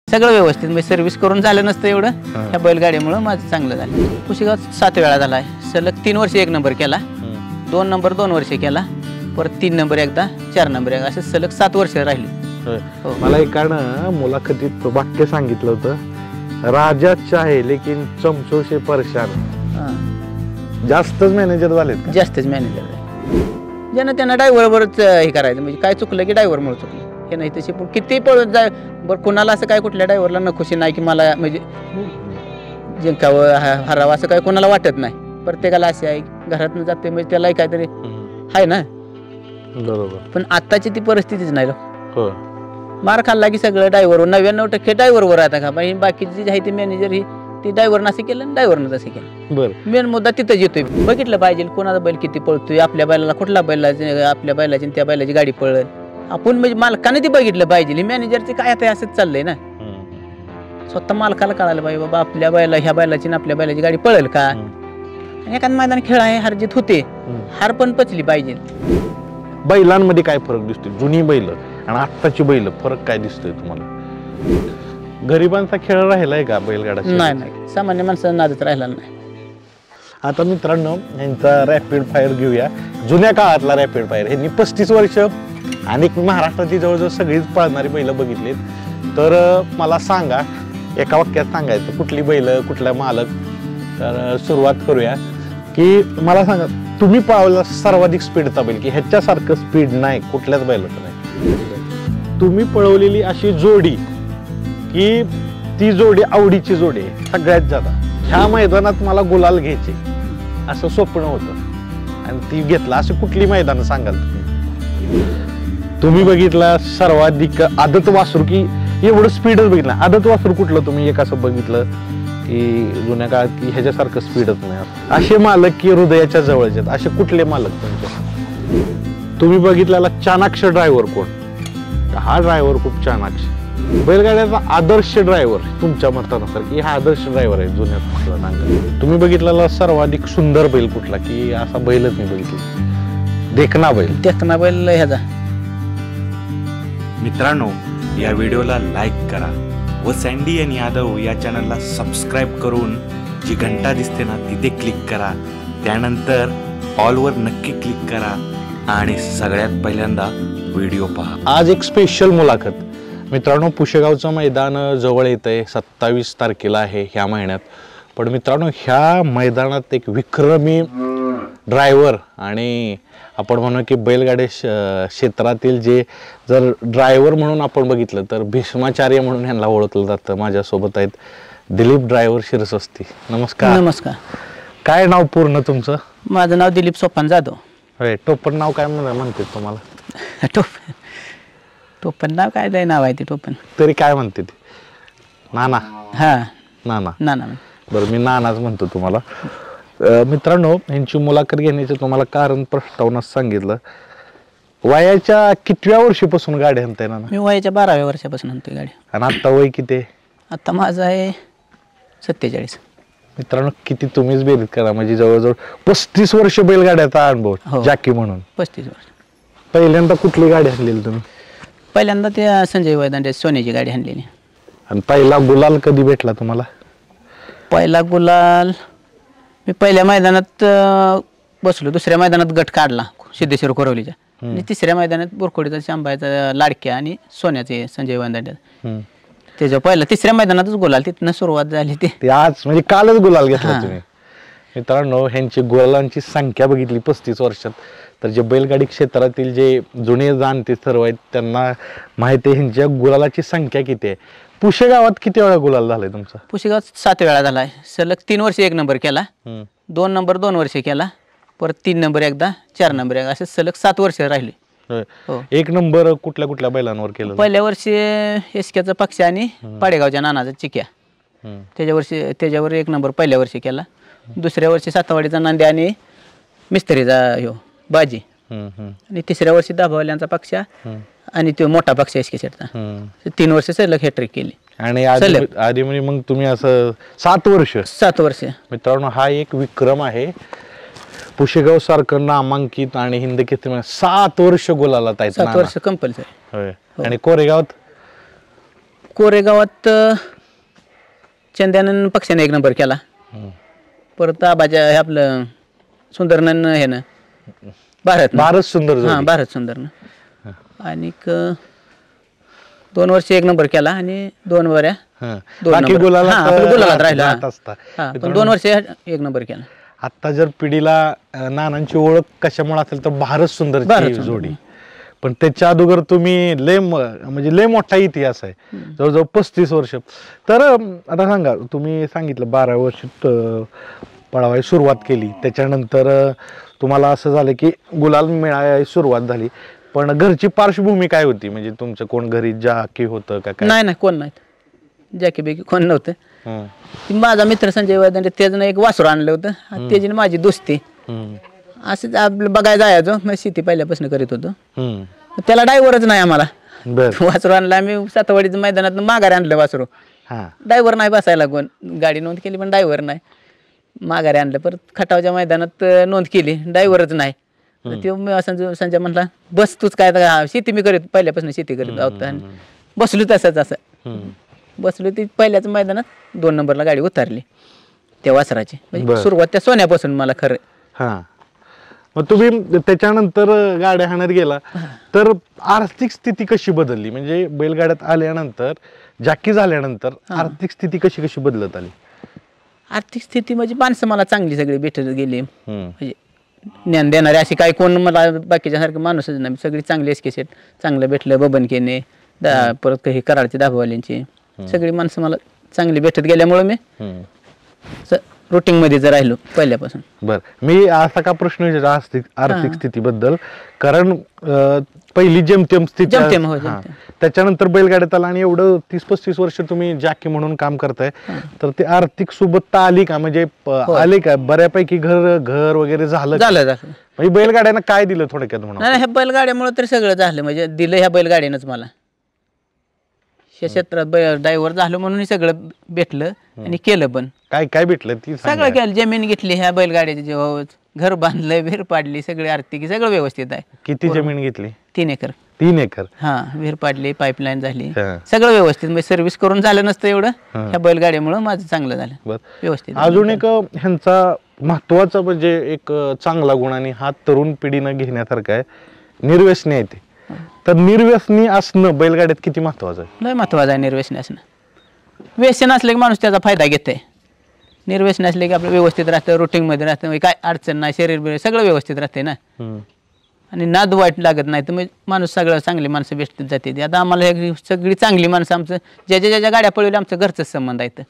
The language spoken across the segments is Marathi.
सगळं व्यवस्थित म्हणजे सर्व्हिस करून झालं नसतं एवढं ह्या बैलगाडीमुळे माझं चांगलं झालं। पुशेगाव 7 वेळा झालाय, सलग 3 वर्ष 1 नंबर केला, 2 नंबर 2 वर्ष केला, परत 3 नंबर एकदा, 4 नंबर एकदा, असे सलग 7 वर्ष राहिली। मला एकानं मुलाखतीत वाक्य सांगितलं होतं, राजा चाहे लेकिन चमचो से परेशान। जास्तच मॅनेजर झालेत का? जास्तच मॅनेजर झाले, ज्यांना त्यांना ड्रायव्हरवरच हे करायचं, म्हणजे काय चुकलं की ड्रायव्हरमुळे चुकलं, हे नाही तसे किती पळत जाय बरं। कोणाला असं काय कुठल्या ड्रायव्हरला नकोशी नाही की मला म्हणजे जिंकावं हरावं असं काय कोणाला वाटत नाही। प्रत्येकाला असे आहे, घरातून जाते म्हणजे त्यालाही काहीतरी आहे ना, बरोबर। पण आत्ताची ती परिस्थितीच नाही हो, मार खाल्ला की सगळं ड्रायव्हर, 99% ड्रायव्हरवर आता का बाकीची जी आहे ती मॅनेजर ही ती ड्रायव्हरनं असं केलं, ड्रायव्हरनं तसं केलं। बरं, मेन मुद्दा तिथंच येतोय, बघितलं पाहिजे कोणाचा बैल किती पळतोय, आपल्या बैलाला कुठला बैलाची, आपल्या बैलाची त्या बैलाची गाडी पळल आपण, म्हणजे मालकाने ती बघितलं पाहिजे। मॅनेजरचे काय आता असंच चाललंय ना, स्वतः मालकाला कळायला पाहिजे बाबा आपल्या बैला ह्या बैलाची आपल्या बैलाची गाडी पळेल का। एखाद मैदान खेळ आहे, हारजीत होते, हार पण पचली पाहिजे। बैलांमध्ये काय फरक दिसतोय, जुनी बैल आणि आत्ताची बैल, फरक काय दिसतोय तुम्हाला? गरिबांचा खेळ राहिलाय का बैलगाडा? नाही, सामान्य माणसाचा नादच राहिला नाही। आता मित्रांनो, यांचा रॅपिड फायर घेऊया, जुन्या काळातला रॅपिड फायर। ह्यांनी 35 वर्ष आणि महाराष्ट्राची जवळजवळ सगळीच पळणारी बैल बघितलीत। तर मला सांगा, एका वाक्यात सांगायचं कुठली बैल, कुठला मालक। तर सुरुवात करूया की मला सांगा, तुम्ही पावला सर्वाधिक स्पीडचा बैल, की ह्याच्यासारखं स्पीड नाही कुठल्याच बैलाचं नाही, तुम्ही पळवलेली अशी जोडी की ती जोडी आवडीची जोडी आहे सगळ्यात जादा, ह्या मैदानात मला गुलाल घ्यायचे असं स्वप्न होतं आणि ती घेतला, असं कुठली मैदान सांगाल तुम्ही? तुम्ही बघितला सर्वाधिक आदत वासरू, की एवढं स्पीडच बघितलं, आदत वासरू कुठलं तुम्ही एक असं बघितलं की जुन्या काळात की ह्याच्यासारखं स्पीडच नाही, असे मालक की हृदयाच्या जवळचे आहेत, असे कुठले मालक तुमचे? तुम्ही बघितलेला चाणाक्ष ड्रायव्हर कोण? हा ड्रायव्हर खूप चाणाक्ष, बैलगाड्याचा आदर्श ड्रायव्हर तुमच्या मतानुसार, की हा आदर्श ड्रायव्हर आहे जुन्या काळात? तुम्ही बघितलेला सर्वाधिक सुंदर बैल कुठला, की असा बैलच मी बघितला देखना बैल? देखना बैल ह्याचा। मित्रांनो, या व्हिडिओला लाईक करा व सँडी आणि यादव या चॅनलला सबस्क्राईब करून जी घंटा दिसते ना तिथे क्लिक करा, त्यानंतर ऑलवर नक्की क्लिक करा आणि सगळ्यात पहिल्यांदा व्हिडिओ पहा। आज एक स्पेशल मुलाखत मित्रांनो, पुशेगावचं मैदान जवळ येत आहे, 27 तारखेला आहे ह्या महिन्यात। पण मित्रांनो, ह्या मैदानात एक विक्रमी ड्रायव्हर आणि आपण म्हणू की बैलगाडी क्षेत्रातील जे जर ड्रायव्हर म्हणून आपण बघितलं तर भीष्माचार्य म्हणून ह्यांना ओळखलं जातं। माझ्यासोबत आहेत दिलीप ड्रायव्हर शिरसवस्ती। नमस्कार। नमस्कार। काय नाव पूर्ण तुमचं? माझं नाव दिलीप सोपान जाधव। होय, टोपण नाव काय म्हणते तुम्हाला? टोपण नाव काय लय नाव आहे ते टोपण, तरी काय म्हणते ते? नाना? हा, नाना। नाना। बरं, मी नानाच म्हणतो तुम्हाला। मित्रांनो, यांची मुलाखत घेण्याचं तुम्हाला कारण प्रस्तावनाच सांगितलं। वयाच्या कितव्या वर्षीपासून गाडी आणताय नाना? मी वयाच्या 12व्या वर्षापासून आणतोय गाडी। आणि आता वय किती आहे? आता माझं आहे 47। मित्रांनो, किती तुम्हीच बेरीज करा, म्हणजे जवळजवळ 35 वर्ष बैलगाड्याचा अनुभव जॅकी म्हणून। 35 वर्ष। पहिल्यांदा कुठली गाडी आणलेली तुम्ही? पहिल्यांदा त्या संजय वैदांडे सोन्याची गाडी आणलेली। आणि पहिला गुलाल कधी भेटला तुम्हाला? पहिला गुलाल मी पहिल्या मैदानात बसलो, दुसऱ्या मैदानात गट काढला सिद्धेश्वर कोरवलीच्या, आणि तिसऱ्या मैदानात बोरकोडीचा शांबाचा लाडक्या आणि सोन्याचे संजय वैदांडे, त्याच्या पहिला तिसऱ्या मैदानातच गुलाल, तिथनं सुरुवात झाली। ते आज म्हणजे कालच गुलाल घेतला तुम्ही। मित्रांनो, ह्यांची गुलालांची संख्या बघितली 35 वर्षात, तर जे बैलगाडी क्षेत्रातील जे जुने जाणते सर्व आहेत त्यांना माहिती आहे ह्यांच्या गुलालाची संख्या किती आहे। पुशेगावात किती वेळा गुलाल झालाय तुमचा? पुशेगावात 7 वेळा झालाय, सलग 3 वर्ष 1 नंबर केला, 2 नंबर 2 वर्ष केला, परत 3 नंबर एकदा, 4 नंबर एकदा, असे सलग 7 वर्ष राहिले। 1 नंबर कुठल्या कुठल्या बैलांवर केलं? पहिल्या वर्षी एसक्याचा पक्ष आणि पाडेगावच्या नानाचा चिक्या, त्याच्यावर 1 नंबर पहिल्या वर्षी केला। दुसऱ्या वर्षी सातावाडीचा नांद्या आणि मिस्त्रीचा ह्यो बाजी, आणि तिसऱ्या वर्षी दाभावल्यांचा पक्ष आणि तो मोठा पक्ष एसकेचा। 3 वर्ष सलग हॅट्रिक केली। आणि आधी म्हणजे मग तुम्ही असं 7 वर्ष? मित्रांनो, हा एक विक्रम आहे। पुशेगाव सारखं नामांकित आणि हिंद केसरी 7 वर्ष गुलाला 7 वर्ष कंपल्सरी। आणि कोरेगावात? कोरेगावात चंद्यानं पक्षाने 1 नंबर केला. परत आबाच्या हे आपलं सुंदरनन हे ना भारत सुंदर हां भारत सुंदरनं आणि 2 वर्ष 1 नंबर केला आणि 2 वऱ्या 2 बाकी नंबर. गुलालात हां, आपलं गुलालात राहिला. राहत असता. हां, पण 2 वर्ष 1 नंबर केला. आता जर पिढीला नानांची ओळख कशामुळे असेल तर भारत सुंदरची जोडी, पण त्याच्या अगोदर तुम्ही म्हणजे लय मोठा इतिहास आहे, जवळजवळ 35 वर्ष. तर आता सांगा, तुम्ही सांगितलं 12 वर्षात पळावायला सुरुवात केली, त्याच्यानंतर तुम्हाला असं झालं की गुलाल मिळायला सुरुवात झाली, पण घरची पार्श्वभूमी काय होती? म्हणजे तुमचं कोण घरी जाकी होतं का काय? नाही कोण नाही, जॅकी बेकी कोण नव्हतं. माझा मित्र संजय वैदंडे त्यानं एक वासरू आणलं होतं, त्याची माझी दोस्ती. असंच आपलं बघायला जायचो, मग शेती पहिल्यापासून करीत होतो. त्याला ड्रायव्हरच नाही आम्हाला. वासरू आणलं आम्ही सातवाडीचं मैदानात माघारी आणलं वासरू. ड्रायव्हर नाही बसायला कोण, गाडी नोंद केली पण ड्रायव्हर नाही. माघारी आणलं, परत खटावच्या मैदानात नोंद केली, ड्रायव्हरच नाही. तो संजय म्हणला बस तूच काय, शेती मी करीत पहिल्यापासून शेती करीत आहोत. बसलो तसंच असं बसलो, ती पहिल्याच मैदानात 2 नंबरला गाडी उतारली त्या वासराची. म्हणजे सुरुवात त्या सोन्यापासून मला खरं. हा, मग तुम्ही त्याच्यानंतर गाड्या हाणत गेला, तर आर्थिक स्थिती कशी बदलली? म्हणजे बैलगाड्यात आल्यानंतर, जॅकी झाल्यानंतर आर्थिक स्थिती कशी बदलत आली? आर्थिक स्थिती म्हणजे माणसं मला चांगली सगळी भेटत गेली. म्हणजे ज्ञान देणारे अशी काही कोण मला बाकीच्या सारखं माणूसच नाही, सगळी चांगली एसके सेट चांगलं भेटलं, बबनकेने परत काही कराडचे दाभवाल्यांची सगळी माणसं मला चांगली भेटत गेल्यामुळे मी रुटीन मध्ये जर राहिलो पहिल्यापासून. बर, मी असा का प्रश्न विचारला आर्थिक स्थितीबद्दल, कारण पहिली जेमतेम स्थिती, त्याच्यानंतर बैलगाड्यात आला आणि एवढं 30-35 वर्ष तुम्ही जॅकी म्हणून काम करताय, तर ते आर्थिक सुबत्ता आली का? म्हणजे आले का बऱ्यापैकी? घर वगैरे झालं? म्हणजे बैलगाड्यानं काय दिलं थोडक्यात म्हणून? नाही, ह्या बैलगाड्यामुळे तर सगळं झालं. म्हणजे दिलं ह्या बैलगाड्यानंच मला. क्षेत्रात ड्रायव्हर झालो म्हणून सगळं भेटलं आणि केलं. पण काय भेटलं? ती सगळं केलं. जमीन घेतली ह्या बैलगाड्याची, जेव्हा घर बांधलं, विहीर पाडली, सगळी आर्थिक सगळं व्यवस्थित आहे. किती जमीन घेतली? 3 एकर. 3 एकर? हा, विहीर पाडली, पाईपलाईन झाली, सगळं व्यवस्थित. म्हणजे सर्व्हिस करून झालं नसतं एवढं, ह्या बैलगाड्यामुळे माझं चांगलं झालं व्यवस्थित. अजून एक ह्यांचा महत्वाचा म्हणजे एक चांगला गुण आणि हा तरुण पिढीनं घेण्यासारखा आहे, निर्व्यसनी आहे ते. तर निर्व्यसनी असणं बैलगाड्यात किती महत्वाचं आहे? लय महत्वाचं आहे निर्व्यसनी असणं. व्यसन असलं की माणूस त्याचा फायदा घेत आहे. निर्व्यसन असले की आपलं व्यवस्थित राहतं, रुटीनमध्ये राहतं, काय अडचण नाही, शरीर सगळं व्यवस्थित राहते ना. आणि नाद वाईट लागत नाही, तर मग माणूस सगळं चांगली माणसं भेटत जाते. आता आम्हाला सगळी चांगली माणसं, आमचं ज्या गाड्या पळवल्या आमचं घरचंच संबंध आहेत.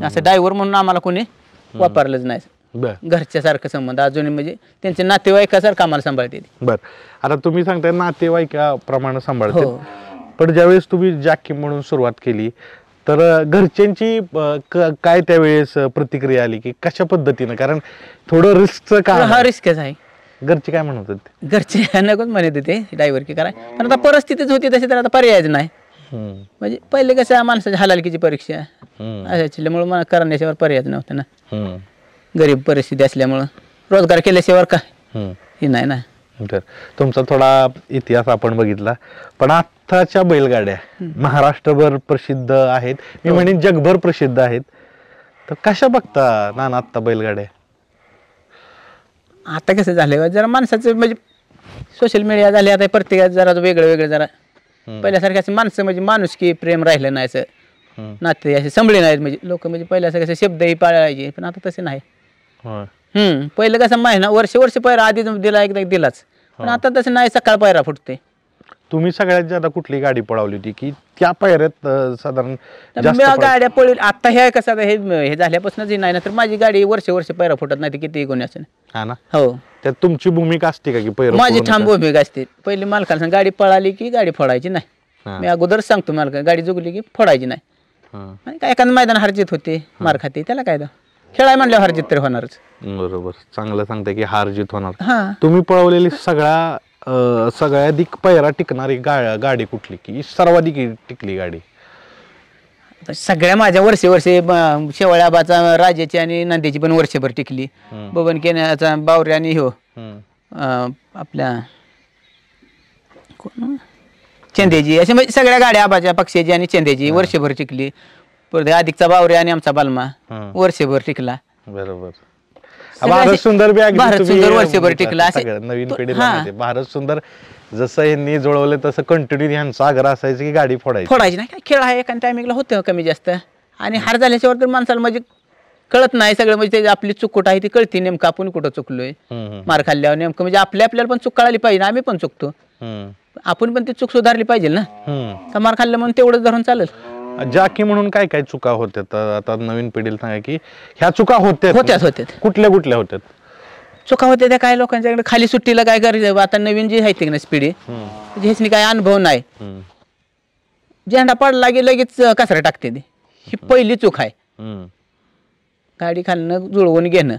असं ड्रायव्हर म्हणून आम्हाला कोणी वापरलंच नाही. घरच्या सारखं संबंध अजून, म्हणजे त्यांचे नातेवाईकासारखं आम्हाला सांभाळते. बर, आता तुम्ही सांगताय नातेवाईकाप्रमाणे सांभाळते, पण ज्यावेळेस तुम्ही जॅकी म्हणून सुरुवात केली, तर घरच्यांची काय त्यावेळेस प्रतिक्रिया आली की कशा पद्धतीनं? कारण थोडं रिस्कचं काम. हा, रिस्कच आहे. घरचे काय म्हणत होते? घरचे नकोच म्हणत होते ड्रायव्हर की करा, पण आता परिस्थितीच होती तशी, तर आता पर्यायच नाही. म्हणजे पहिले कसं माणसाच्या हलालकीची परीक्षा असल्यामुळे मला करण्याशिवाय पर्यायच नव्हतं ना. गरीब परिस्थिती असल्यामुळं रोजगार केल्याशिवाय काय हे नाही ना. तुमचा थोडा इतिहास आपण बघितला, पण आत्ताच्या बैलगाड्या महाराष्ट्रभर प्रसिद्ध आहेत, मी म्हणेन जगभर प्रसिद्ध आहेत, तर कशा बघता नाना आत्ता बैलगाड्या? आता कसं झालं जरा माणसाचं, म्हणजे सोशल मीडिया झाले, आता प्रत्येकात जरा वेगळं जरा पहिल्यासारखे असे माणसं, म्हणजे माणुसकी प्रेम राहिलं नाही, असं नाते असे संभळे नाहीत. म्हणजे लोक म्हणजे पहिल्यासारखे असे शब्दही पाळायचे, पण आता तसे नाही. पहिलं कसं महिना वर्ष पायरा आधी दिला, एकदा दिलाच, पण आता तसं नाही. सकाळ पायरा फुटते. तुम्ही सगळ्यात जादा कुठली गाडी पळवली होती की त्या पायऱ्यात साधारण गाड्या पळवली? आता हे कसं हे झाल्यापासूनच नाही ना, तर माझी गाडी वर्ष पायरा फुटत नाही, किती कोणी असं. हा ना. हो, त्यात तुमची भूमिका असते का की पैरा? माझी ठाम भूमिका असते. पहिली मालकाला सांग, गाडी पळाली की गाडी फोडायची नाही. मी अगोदर सांगतो मालका, गाडी जुगली की फोडायची नाही. आणि काय एखादं मैदान हरजित होते, मार खाते, त्याला काय खेळाय म्हणल्यावर हरजित तर होणारच. बरोबर, चांगलं सांगते की हारजीत होणार. तुम्ही पळवलेली सगळ्याधिक पैरा टिकणारी गाडी कुठली की सर्वाधिक टिकली गाडी? सगळ्या माझ्या वर्षे शेवळ्याबाचा, राजाची आणि नंद्याची पण वर्षभर टिकली. बबन केण्याचा बावरे आणि आपल्या चेंदेजी असे म्हणजे सगळ्या गाड्या आबाच्या पक्षाची आणि चेंदेजी वर्षभर टिकली. परत अधिकचा बावरे आणि आमचा बालमा वर्षभर टिकला. बरोबर. भारत सुंदर बी अगदी भारत तुम्ही सुंदर वर्षभर टिकला असे सगळं नवीन पिढीला माहिती आहे. भारत सुंदर जसं यांनी जुळवलं तसं कंटिन्यू ह्यांचा आग्रह असायचं की गाडी फोडायची नाही. काय खेळ आहे एका टायमिंगला होतं कमी जास्त आणि हार झाल्याच्यावर तर माणसाला म्हणजे कळत नाही सगळं म्हणजे आपली चूक कुठं आहे ती कळती नेमकं आपण कुठं चुकलोय. मार खाल्ल्यावर नेमकं म्हणजे आपल्याला पण चूक कळाली पाहिजे. आम्ही पण चुकतो आपण पण ती चूक सुधारली पाहिजे ना. का मार खाल्लं म्हणून तेवढंच धरून चालेल. जाकी म्हणून काय काय चुका होत्यात आता नवीन पिढीला सांगा की ह्या चुका होत्यात कुठल्या कुठल्या होत्यात चुका होत्या त्या काय लोकांच्याकडे खाली सुट्टीला काय करायचं. आता नवीन जी आहे ना स्पीड ह्याची काय अनुभव नाही. झेंडा पडला की लगेच कचरा टाकते ती. ही पहिली चूक आहे. गाडी खालनं जुळवून घेणं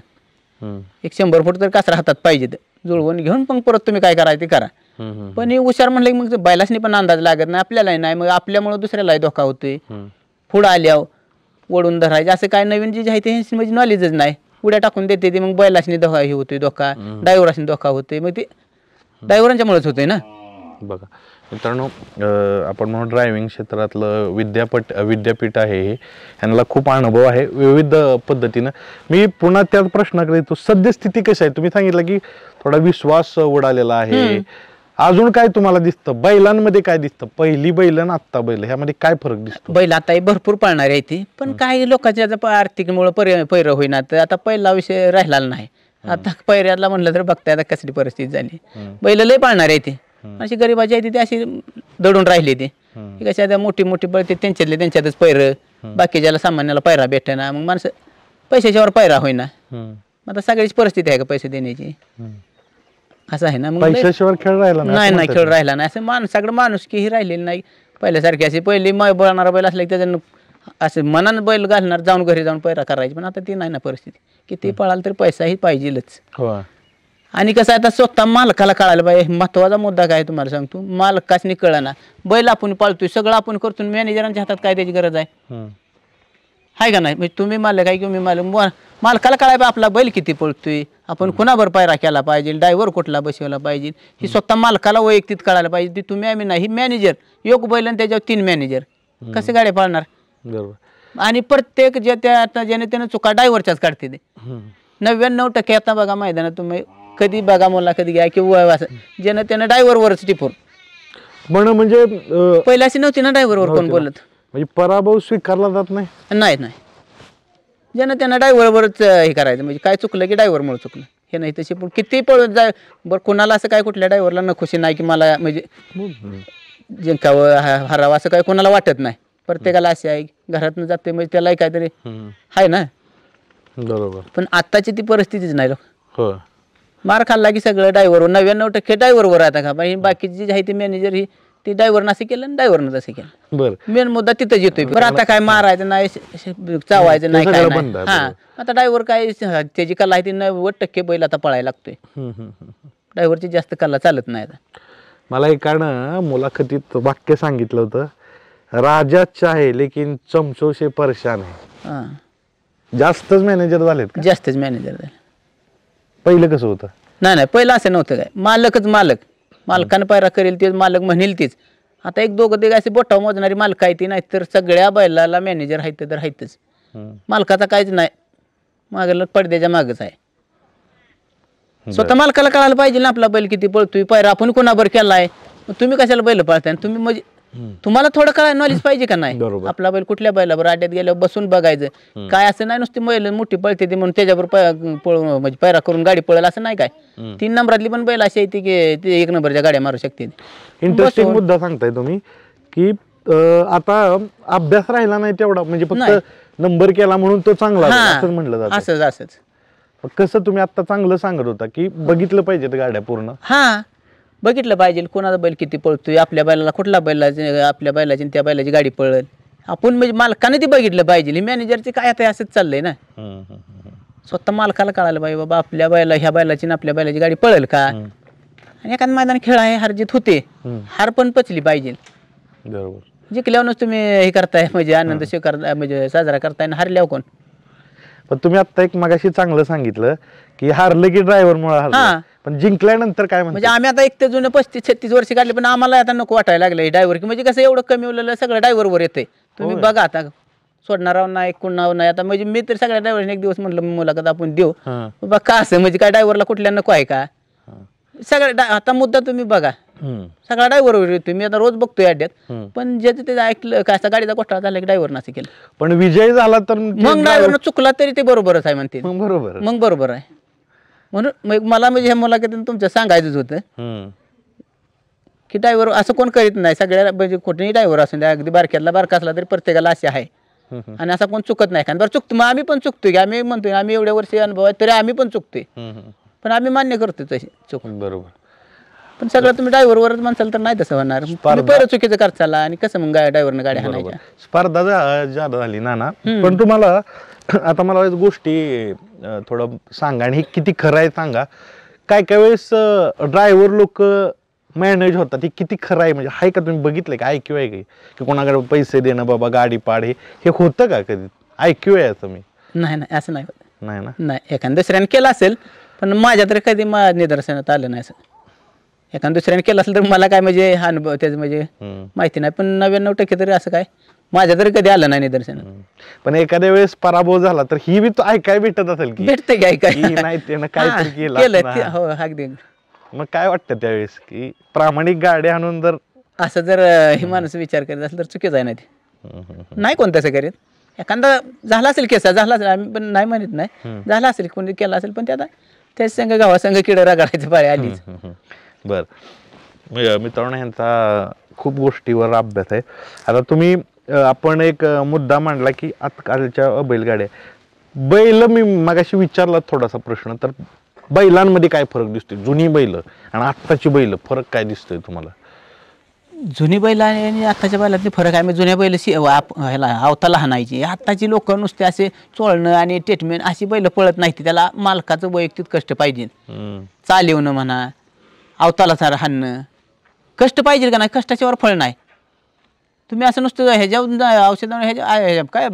100 फूट तर कचरा हातात पाहिजे जुळवून घेऊन पण परत तुम्ही काय करायचं ते करा. पण हे हुशार म्हणलं की मग बैलासनी पण अंदाज लागत नाही आपल्यालाही नाही. मग आपल्यामुळे दुसऱ्यालाही धोका होतोय. पुढं आल्यावर ओढून धरायचे असं काय नवीन जे आहे ते म्हणजे नॉलेजच नाही. उड्या टाकून देते ते मग बैलासनी धोका हे होतोय धोका ड्रायव्हरासनी धोका होतोय. मग ते ड्रायव्हरांच्यामुळेच होतोय ना. बघा मित्रांनो आपण म्हणून ड्रायव्हिंग क्षेत्रातलं विद्यापीठ आहे हे ह्यांना खूप अनुभव आहे विविध पद्धतीनं. मी पुन्हा त्याच प्रश्नाकडे येतो. सद्यस्थिती कशी आहे. तुम्ही सांगितलं की थोडा विश्वास उडालेला आहे. अजून काय तुम्हाला दिसतं बैलांमध्ये काय दिसतं. पहिली बैल आणि आत्ता बैल ह्यामध्ये काय फरक दिसतो. बैल आता भरपूर पळणार आहे ती पण काही लोकांच्या आर्थिकमुळे पैर होईना तर आता पहिला विषय राहिला नाही. आता पैऱ्याला म्हणलं तर बघताय आता कसली परिस्थिती झाली. बैल लय पाळणार आहे ती अशी गरीबाची आहे ती अशी दडून राहिली ती कशी आता मोठी मोठी पळते त्यांच्यातच पैर बाकीच्याला सामान्याला पैरा भेटेना. मग माणसं पैशाच्यावर पैरा होईना. आता सगळीच परिस्थिती आहे का पैसे देण्याची असं आहे ना. मग पैशाशिवाय खेळ राहिला नाही खेळ राहिला नाही असं माणसाकडे माणुसकी ही राहिलेली नाही पहिल्यासारखी. अशी पहिली बोलणारा बैल असला की त्याच्यानं असं मनानं बैल घालणार जाऊन घरी जाऊन पैरा करायची. पण आता ती नाही ना परिस्थिती. किती पळाल तर पैसाही पाहिजेलच. आणि कसं आहे आता स्वतः मालकाला कळायला पाहिजे. महत्वाचा मुद्दा काय तुम्हाला सांगतो. मालकासनी कळना बैल आपण पाळतोय सगळं आपण करतो. मॅनेजरांच्या हातात काय त्याची गरज आहे का नाही. म्हणजे तुम्ही मालक आहे किंवा मी मालक मालकाला कळायला आपला बैल किती पळतोय आपण कुणावर पायरा केला पाहिजे ड्रायव्हर कुठला बसवला पाहिजे ही स्वतः मालकाला वैयक्तिक कळायला पाहिजे. ती तुम्ही आम्ही नाही. ही मॅनेजर योग बैल आणि त्याच्यावर 3 मॅनेजर कसे गाड्या पाळणार. आणि प्रत्येक जे त्या ज्याने त्याने चुका ड्रायव्हरच्याच काढते ते 99% आता बघा मैदानात तुम्ही कधी बघा मला कधी घ्या किंवा असं ज्यानं त्यानं ड्रायव्हरवरच टिपून म्हणजे पहिला अशी नव्हती ना ड्रायव्हरवर कोण बोलत. म्हणजे पराभव स्वीकारला जात नाही ज्यानं त्यांना ड्रायव्हरवरच हे करायचं. म्हणजे काय चुकलं की ड्रायव्हरमुळे चुकलं हे नाही तसे पण किती पळत जाय बरं. कोणाला असं काय कुठल्या ड्रायव्हरला नखुशी नाही की मला म्हणजे जिंकावं हरावं असं काय कोणाला वाटत नाही. प्रत्येकाला असे आहे घरातून जाते म्हणजे त्यालाही काहीतरी आहे ना. बरोबर. पण आत्ताची ती परिस्थितीच नाही. मार खाल्ला की सगळं ड्रायव्हरवर 99% ड्रायव्हरवर आता का बाकीची जी आहे ती मॅनेजर ही ती ड्रायव्हरनं असं केलं आणि ड्रायव्हरनं तसं केलं. बरं मेन मुद्दा तिथंच येतोय. बरं आता काय मारायचं नाही चावायचं नाही काय नाही. हा आता ड्रायव्हर काय त्याची कला आहे ती 90% बैल आता पळायला लागतोय. ड्रायव्हरची जास्त कला चालत नाही. आता मला एकानं मुलाखतीत वाक्य सांगितलं होतं राजा चाहे लेकिन चमचो से परेशान है. जास्तच मॅनेजर झालेत. जास्तच मॅनेजर झाले. पहिलं कसं होतं. नाही पहिलं असं नव्हतं काय. मालकच मालकानं पायरा करेल तेच मालक म्हणेल तीच. आता एक दोघं ते असे बोटावर मोजणारी मालक आहे ती नाही तर सगळ्या बैलाला मॅनेजर आहेत तर आहेतच. मालकाचा काहीच नाही मागला पडद्याच्या मागच आहे. स्वतः मालकाला कळायला पाहिजे ना आपला बैल किती पळतोय पायरा आपण कोणाबर केलाय. तुम्ही कशाला बैल पळताय तुम्ही म्हणजे तुम्हाला थोडं कळाय नॉलेज पाहिजे का नाही. आपला बैल कुठल्या बैलावर अड्ड्यात गेल्यावर बसून बघायचं काय असं नाही नुसती बैल मोठी पळते ती म्हणून त्याच्यावर म्हणजे पैरा करून गाडी पळेल असं नाही काय. 3 नंबरातली पण बैल अशी येते की ते 1 नंबरच्या गाड्या मारू शकते. इंटरेस्टिंग मुद्दा सांगताय तुम्ही की आता अभ्यास राहिला नाही तेवढा म्हणजे फक्त नंबर केला म्हणून तो चांगला असं म्हणलं जातं. असंच कसं तुम्ही आता चांगलं सांगत होता की बघितलं पाहिजे गाड्या पूर्ण. बघितलं पाहिजे कोणाचा बैल किती पळतोय आपल्या बैलाला कुठला आपल्या बैलाची त्या बैलाची गाडी पळेल आपण म्हणजे मालकाने ती बघितलं पाहिजे. ही मॅनेजरचे काय आता असंच चाललंय ना. स्वतः मालकाला कळायला पाहिजे बाबा आपल्या बैला ह्या बैलाची ना आपल्या बैलाची गाडी पळेल का. आणि एखादं मैदान खेळ आहे हारजीत होते हार पण पचली पाहिजे. बरोबर जिंकल्यावरच तुम्ही हे करताय म्हणजे आनंद स्वीकार म्हणजे साजरा करताय ना हारल्यावर कोण. पण तुम्ही आता एक मगाशी चांगलं सांगितलं की हारलं की ड्रायव्हर मुळे हारलं पण जिंकल्यानंतर काय म्हणजे आम्ही आता एक ते जुने 35-36 वर्ष काढले, पण आम्हाला आता नको वाटायला लागलं ड्रायव्हर की. म्हणजे कसं एवढं कमी उरलेलं सगळं ड्रायव्हरवर येते. तुम्ही बघा आता सोडणार नाही कोण नाव नाही. आता म्हणजे मी तर सगळ्या ड्रायव्हरने एक दिवस म्हटलं मुलाखत आपण देऊ बघा का असं, म्हणजे काय ड्रायव्हरला कुठल्या नको आहे का सगळ्या. आता मुद्दा तुम्ही बघा सगळा ड्रायव्हरवर येतोय. मी आता रोज बघतोय अड्ड्यात, पण ज्याचं ते ऐकलं काय असा गाडीचा घोटाळा झाला की ड्रायव्हर नसे केलं, पण विजय झाला तर मग ड्रायव्हरनं चुकला तरी ते बरोबरच आहे म्हणते. बरोबर मग बरोबर आहे. म्हणून मग मला म्हणजे ह्या मुलाखतीतून तुमचं सांगायचंच होतं की ड्रायव्हर असं कोण करीत नाही. सगळ्या म्हणजे कोणीही ड्रायव्हर असून द्या, अगदी बारक्यातला बारका असला तरी प्रत्येकाला असे आहे. आणि असा कोण चुकत नाही. कारण बरं चुकतो मग आम्ही पण चुकतोय की. आम्ही म्हणतोय आम्ही एवढ्या वर्षी अनुभव आहे तरी आम्ही पण चुकतोय, पण आम्ही मान्य करतोय तशी चुक. बरोबर. पण सगळं तुम्ही ड्रायव्हरवरच म्हणसाल तर नाही तसं होणार. पहिलं चुकीचं करचाला आणि कसं मग ड्रायव्हरनं गाडी हाणायच्या. स्पर्धा जादा झाली ना. पण तुम्हाला आता मला गोष्टी थोडं सांगा आणि हे किती खरं आहे सांगा. काय काय वेळेस ड्रायव्हर लोक मॅनेज होतात, हे किती खरं आहे? म्हणजे आहे का, तुम्ही बघितलंय का? ऐक्यू आहे की कोणाकडे पैसे देणं बाबा गाडी पाड हे होतं का कधी? ऐक्यू आहे असं? मी नाही असं नाही होत. नाही ना. नाही, एखाद्या दुसऱ्याने केलं असेल पण माझ्या तरी कधी निदर्शनात आलं नाही असं. एखाद्या दुसऱ्याने केलं असेल तर मला काय म्हणजे अनुभव त्याचं म्हणजे माहिती नाही, पण 99% तरी असं काय माझ्या तरी कधी आलं नाही निदर्शनात. पण एखाद्या वेळेस पराभव झाला तर ही बी तो ऐकाय भेटत असेल की भेटते काय काय नाही त्यानं काहीतरी केलं. हो अगदी. मग काय वाटतं त्यावेळेस की प्रामाणिक गाडी आणून जर असं जर हे माणूस विचार करीत असेल तर चुकीच आहे ना ते. नाही कोण तसं करीत. एखादा झाला असेल केसा झाला असेल, आम्ही पण नाही म्हणत नाही, झाला असेल कोणी केला असेल, पण ते आता त्याच संघ गावासंघ किडं रगाडायचं पाळी आलीच. बर. मित्रांनो ह्यांचा खूप गोष्टीवर अभ्यास आहे. आता तुम्ही आपण एक मुद्दा मांडला की आजकालच्या बैलगाड्या बैल, मी मगाशी विचारला थोडासा प्रश्न, तर बैलांमध्ये काय फरक दिसतोय? जुनी बैल आणि आत्ताची बैल फरक काय दिसतोय तुम्हाला? जुनी बैल आणि आत्ताच्या बैलातले फरक आहे. जुन्या बैल ह्याला अवताला हाणायची. आत्ताची लोक नुसते असे चोळणं आणि ट्रीटमेंट अशी बैल पळत नाही. त्याला मालकाचं वैयक्तिक कष्ट पाहिजे. चालवणं म्हणा, अवताला सारं हाणणं कष्ट पाहिजे का नाही? कष्टाच्यावर फळ नाही. तुम्ही असं नुसतं ह्याच्या औषधावर ह्याच्या काय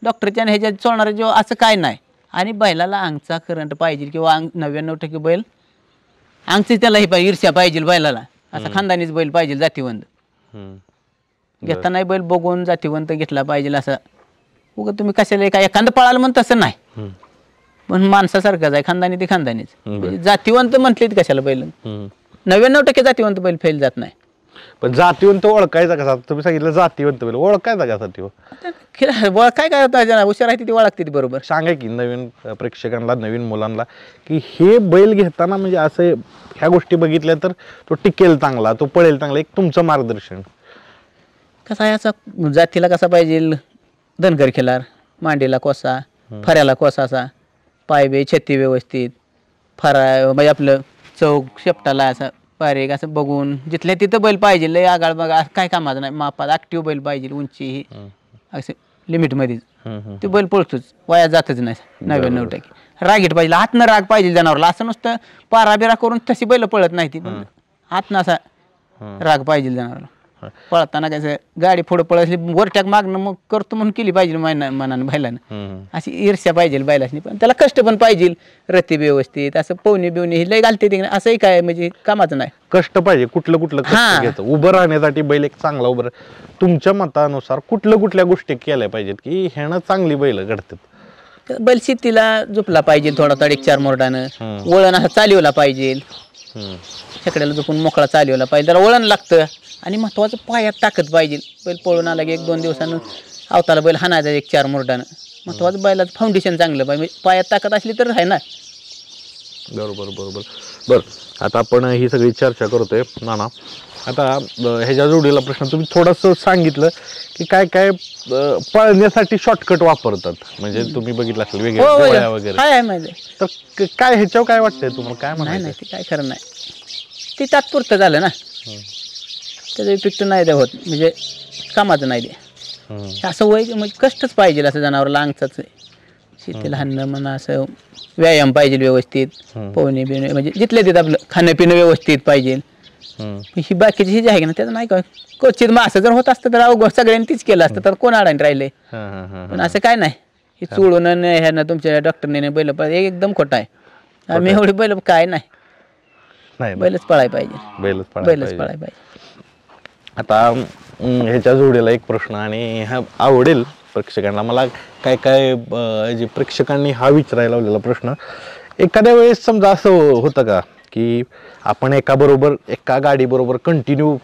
डॉक्टरच्या ह्याच्या चोळणारे जो असं काय नाही. आणि बैलाला अंगचा करंट पाहिजे किंवा 99% बैल अंगची त्यालाही पाहिजे, ईर्ष्या पाहिजे बैलाला. असा खानदानीच बैल पाहिजे जातीवंत. घेताना बैल बघून जातीवंत घेतला पाहिजे. असं उगं तुम्ही कशाला काय एखादं पळालं म्हणून तसं नाही, पण माणसासारखंच आहे. खानदानी ते खानदानीच. म्हणजे जातीवंत म्हटले कशाला बैल. 99% जातीवंत बैल फेल जात नाही. पण जातीवंत ओळखायचा कसा? तुम्ही सांगितलं जातीवंत बैल ओळखायचा कसा? तो काय काय होतं, हुशार आहे ती ओळखते ती बरोबर. सांगा की नवीन प्रेक्षकांना, नवीन मुलांना की हे बैल घेताना म्हणजे असं ह्या गोष्टी बघितल्या तर तो टिकेल चांगला, तो पळेल चांगला, एक तुमचं मार्गदर्शन कसा आहे? असा जातीला कसा पाहिजे? धनगर खिलार, मांडीला कोसा, फऱ्याला कोसा, असा पायबे छत्ती व्यवस्थित, फरा म्हणजे आपलं चौक शेपटाला असं बारीक असं बघून जिथल्या तिथं बैल पाहिजे. लय आगाळ बघा काय कामाचं नाही. मापात ऍक्टिव्ह बैल पाहिजे. उंची ही असं लिमिटमध्येच ते बैल पळतोच, वाया जातच नाही. 99% रागीट पाहिजे. हातनं राग पाहिजे जनावरला. असं नुसतं पाराबिरा करून तशी बैल पळत नाही ती, पण हातनं असा राग पाहिजे जनावरला. पळताना कसं गाडी पुढं पळसली वरट्याक मागणं मग करतो म्हणून केली पाहिजे मनानं बैलानं. अशी ईर्ष्या पाहिजे बैलासनी, पण त्याला कष्ट पण पाहिजे. रती व्यवस्थित असं पवनी बिवणी ही लय घालते ते, असंही काय म्हणजे कामाचं नाही. कष्ट पाहिजे. कुठलं कष्ट घ्यायचं उभं राहण्यासाठी बैल एक चांगला उभं. तुमच्या मतानुसार कुठल्या गोष्टी केल्या पाहिजेत की ह्यानं चांगली बैल घडतात? बैल शेतीला झोपला पाहिजे थोडा थोडा 1-4 मोरडानं. वळण असं चालवला पाहिजे. शेकड्याला झोपून मोकळा चालवला पाहिजे. त्याला वळण लागतं. आणि महत्वाचं पायात ताकद पाहिजे. बैल पळून आला की 1-2 दिवसानं अवताला बैल हाणायचा 1-4 मोरडानं. महत्वाचं बैलाचं फाउंडेशन चांगलं पाहिजे. पायात ताकद असली तर आहे ना. बरोबर. आता आपण ही सगळी चर्चा करतोय नाना. आता ह्याच्या जोडीला प्रश्न तुम्ही थोडंसं सांगितलं की काय काय पळण्यासाठी शॉर्टकट वापरतात. म्हणजे तुम्ही बघितलं असेल वेगळ्या गोळ्या वगैरे. तर काय ह्याच्यावर काय वाटतंय तुम्हाला? काय म्हणायचं? नाही काय खरं नाही. ते तात्पुरतं झालं ना. त्याचं इफेक्ट नाही द्या होत. म्हणजे कामाचं नाही द्या. असं वय म्हणजे कष्टच पाहिजे. असं जनावरला अंगचाच शेतीला हाणणं म्हणा, असं व्यायाम पाहिजे व्यवस्थित. पोहणे बिवणे म्हणजे जिथल्या तिथं आपलं खाणं पिणं व्यवस्थित पाहिजे. ही बाकीची ही जी आहे ना त्याचं नाही का क्वचित. मग असं जर होत असतं तर अवघड सगळ्यांनी तीच केलं असतं तर कोण अडाणी राहिले. पण असं काय नाही. हे चोळून ह्यानं तुमच्या डॉक्टरने बैल एकदम खोटं आहे. आम्ही एवढी बैल काय नाही. नाही बैलच पळायला पाहिजे, बैलच बैलच पळायला पाहिजे. आता ह्याच्या जोडीला एक प्रश्न आणि हा आवडेल प्रेक्षकांना, मला काय काय जे प्रेक्षकांनी हा विचारायला लावलेला प्रश्न, एखाद्या वेळेस समजा असं होतं का की आपण एका गाडी बरोबर कंटिन्यू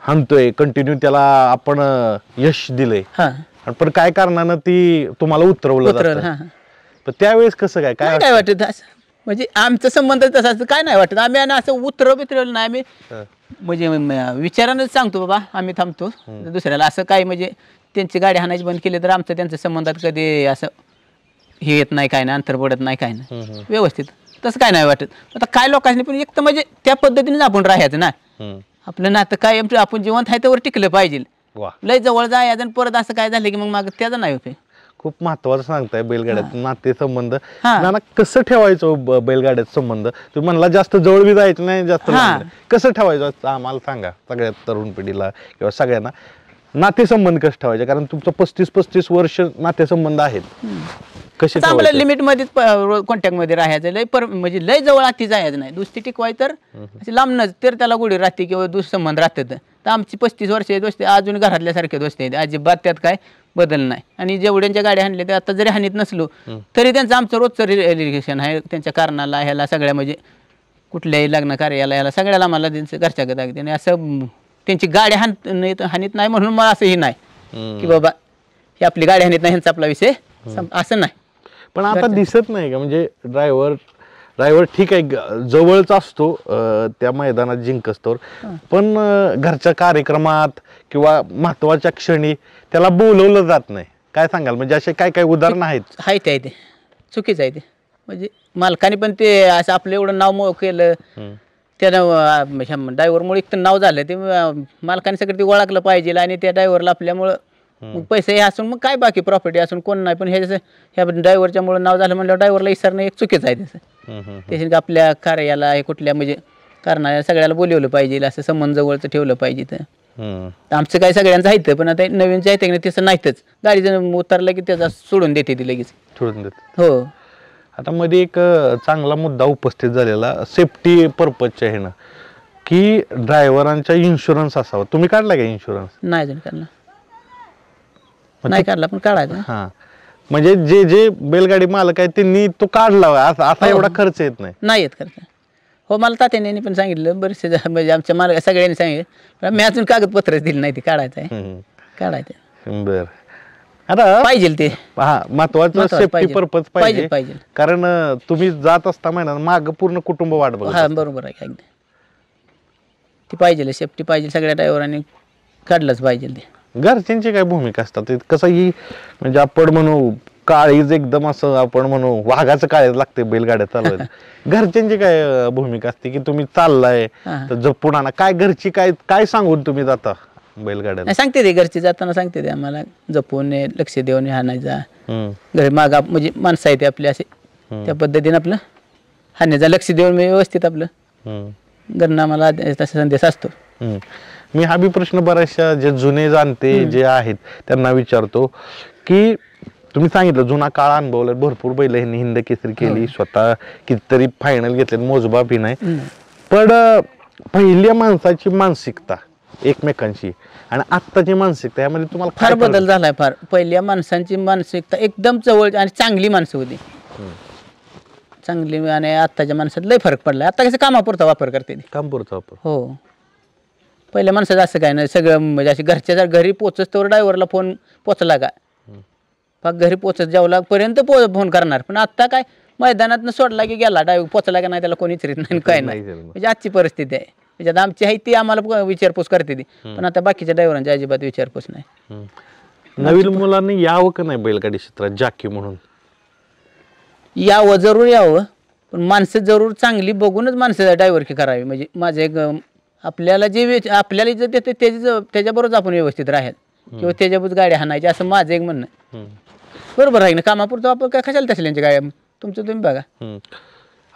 हाणतोय, कंटिन्यू त्याला आपण यश दिलंय, पण काय कारणानं ती तुम्हाला उतरवलं जातं, तर त्यावेळेस कसं काय काय वाटत असं, म्हणजे आमचा संबंध तसा काय नाही वाटत. आम्ही असं उतरवलं नाही, आम्ही म्हणजे विचारानंच सांगतो बाबा आम्ही थांबतो दुसऱ्याला, असं काय म्हणजे त्यांची गाडी हाणायची बंद केली तर आमचं त्यांच्या संबंधात कधी असं हे येत नाही, काय नाही, अंतर पडत नाही, काय नाही, व्यवस्थित तसं काय नाही वाटत. आता काय लोकांनी पण एक तर म्हणजे त्या पद्धतीनेच आपण राहायचं ना, आपलं नातं काय आपण जिवंत आहे त्यावर टिकलं पाहिजे. लय जवळ जायचं आणि परत असं काय झालं की मग माग त्याचा नाही उपयोग. खूप महत्वाचं सांगताय बैलगाड्यात नाते संबंध. नाना कसं ठेवायचं बैलगाड्यात संबंध? तुम्ही म्हणला जास्त जवळ बी जायचं नाही, जास्त कसं ठेवायचं आम्हाला सांगा, सगळ्यात तरुण पिढीला किंवा सगळ्यांना नातेसंबंध कसं ठेवायचे, कारण तुमचं 35 वर्ष नातेसंबंध आहेत, कसे चांगल्या लिमिट मध्ये कॉन्टॅक्ट मध्ये राहायचं, लय म्हणजे लय जवळ आती जायचं नाही, दुसरी टिकवाय तर लांबनच तर त्याला गोडी राहते किंवा दुःसंबंध राहतात. तर आमची 35 वर्ष दोस्ती अजून घरातल्या सारखे दोस्ती आहेत, अजिबात त्यात काय बदल नाही. आणि जेवढ्यांच्या गाड्या हाणल्या तर आता जरी हानीत नसलो तरी त्यांचं आमचं रोजचं रिलेशन आहे, त्यांच्या कारणाला ह्याला सगळ्या म्हणजे कुठल्याही लग्न कार्याला ह्याला सगळ्याला मला त्यांचं घरच्या गत आणि असं त्यांची गाडी हानीत नाही म्हणून मला असंही नाही की बाबा ही आपली गाडी हानीत नाही ह्यांचा आपला विषय असं नाही. पण आता दिसत नाही का, म्हणजे ड्रायव्हर ठीक आहे जवळच असतो त्या मैदानात जिंकस्तोवर, पण घरच्या कार्यक्रमात किंवा महत्वाच्या क्षणी त्याला बोलवलं जात नाही, काय सांगाल? म्हणजे असे काय काय उदाहरण आहेत? ते चुकीचं आहे ते, म्हणजे मालकाने पण ते असं आपलं एवढं नाव केलं त्यानं ड्रायव्हरमुळे एक तर नाव झालं, ते मालकाने सगळं ते ओळखलं पाहिजे आणि त्या ड्रायव्हरला आपल्यामुळं मग पैसे हे असून मग काय बाकी प्रॉपर्टी असून कोण नाही, पण ह्या ड्रायव्हरच्या मुळे नाव झालं म्हणल्यावर ड्रायव्हरला विसरणं एक चुकीचं आहे त्याचं. त्याच्याने आपल्या कार्याला हे कुठल्या म्हणजे कारणाला सगळ्याला बोलवलं पाहिजे, असं संबंध जवळचं ठेवलं पाहिजे. तर आमचं काय सगळ्यांचं आहे, पण आता नवीन जे आहे तसं नाहीतच, गाडी जर उतरलं की त्याचा सोडून देते ती लगेच सोडून देते. हो. आता मध्ये एक चांगला मुद्दा उपस्थित झालेला सेफ्टी पर्पजच्या ह्यानं, की ड्रायव्हरांचा इन्शुरन्स असावा. तुम्ही काढला का इन्शुरन्स? नाही जण काढला, नाही काढला पण काढायचा. हा, म्हणजे जे बैलगाडी मालक आहे त्यांनी तो काढला, असा एवढा खर्च येत नाही येत खर्च. हो, मला तात्याने पण सांगितलं, बरेचसे म्हणजे आमच्या मालक सगळ्यांनी सांगितलं, मी अजून कागदपत्रच दिली नाही, ती काढायचं आहे, काढायचं. बर, आता पाहिजे ते महत्वाचं सेफ्टी पर्पज पाहिजे, कारण तुम्ही जात असता मैदान माग पूर्ण कुटुंब वाट बघत. हा बरोबर आहे, अगदी ती पाहिजे, सेफ्टी पाहिजे, सगळ्या ड्रायव्हरांनी काढलंच पाहिजे. ते घरच्यांची काय भूमिका असतात कसं ही, म्हणजे आपण म्हणू काळीज एकदम असं आपण म्हणू वाघाचं काळीज लागते बैलगाड्या चालवायला, घरच्यांची काय भूमिका असते की तुम्ही चाललाय तर जपून आणा, काय घरची काय सांगून तुम्ही जाता बैलगाड्याला? सांगते ते घरची जाताना, सांगते ते आम्हाला जपून लक्ष देऊन हाणायचा, घरी मागा म्हणजे माणसं आहे ते आपले असे, त्या पद्धतीने आपलं हाण्याचा लक्ष देऊन व्यवस्थित आपलं घरनं आम्हाला तसा संदेश असतो. मी हा बी प्रश्न बऱ्याचशा जे जुने जाणते जे आहेत त्यांना विचारतो की तुम्ही सांगितलं जुना काळ अनुभवला, भरपूर बैल ह्यांनी हिंद केसरी केली, स्वतः कितीतरी फायनल घेतले, मोजबाप ही नाही, पण पहिल्या माणसाची मानसिकता एकमेकांची आणि आत्ताची मानसिकता यामध्ये तुम्हाला फार बदल झालाय. फार पहिल्या माणसांची मानसिकता एकदम जवळ आणि चांगली माणसं होती, चांगली, आणि आत्ताच्या माणसात लय फरक पडलाय. आता कसं कामापुरता वापर करते, कामापुरता वापर. हो, पहिल्या माणसाचं असं काय नाही, सगळं म्हणजे अशी घरच्या घरी पोचत तर ड्रायव्हरला फोन पोचला का, फक्त घरी पोचत जेवला पर्यंत फोन करणार. पण आता काय मैदानात सोडला की गेला, ड्रायव्हर पोचला का नाही त्याला कोणी विचारित नाही, काय नाही. म्हणजे आजची परिस्थिती आहे, त्याच्यात आमची आहे ती आम्हाला विचारपूस करते ती, पण आता बाकीच्या ड्रायव्हरांची अजिबात विचारपूस नाही. नवीन मुलांनी यावं का नाही बैलगाडी क्षेत्रात जाकी म्हणून? यावं, जरूर यावं, पण माणसं जरूर चांगली बघूनच माणसं ड्रायव्हर करावी. म्हणजे माझं एक आपल्याला जे आपल्याला जे देते त्याच्याबरोबर आपण व्यवस्थित राहायचं किंवा त्याच्याबरोबर गाड्या हाणायची, असं माझं एक म्हणणं. बरोबर आहे ना, कामापुरतं आपण काय कशाला तसल्यांच्या गाड्या, तुमचं तुम्ही बघा.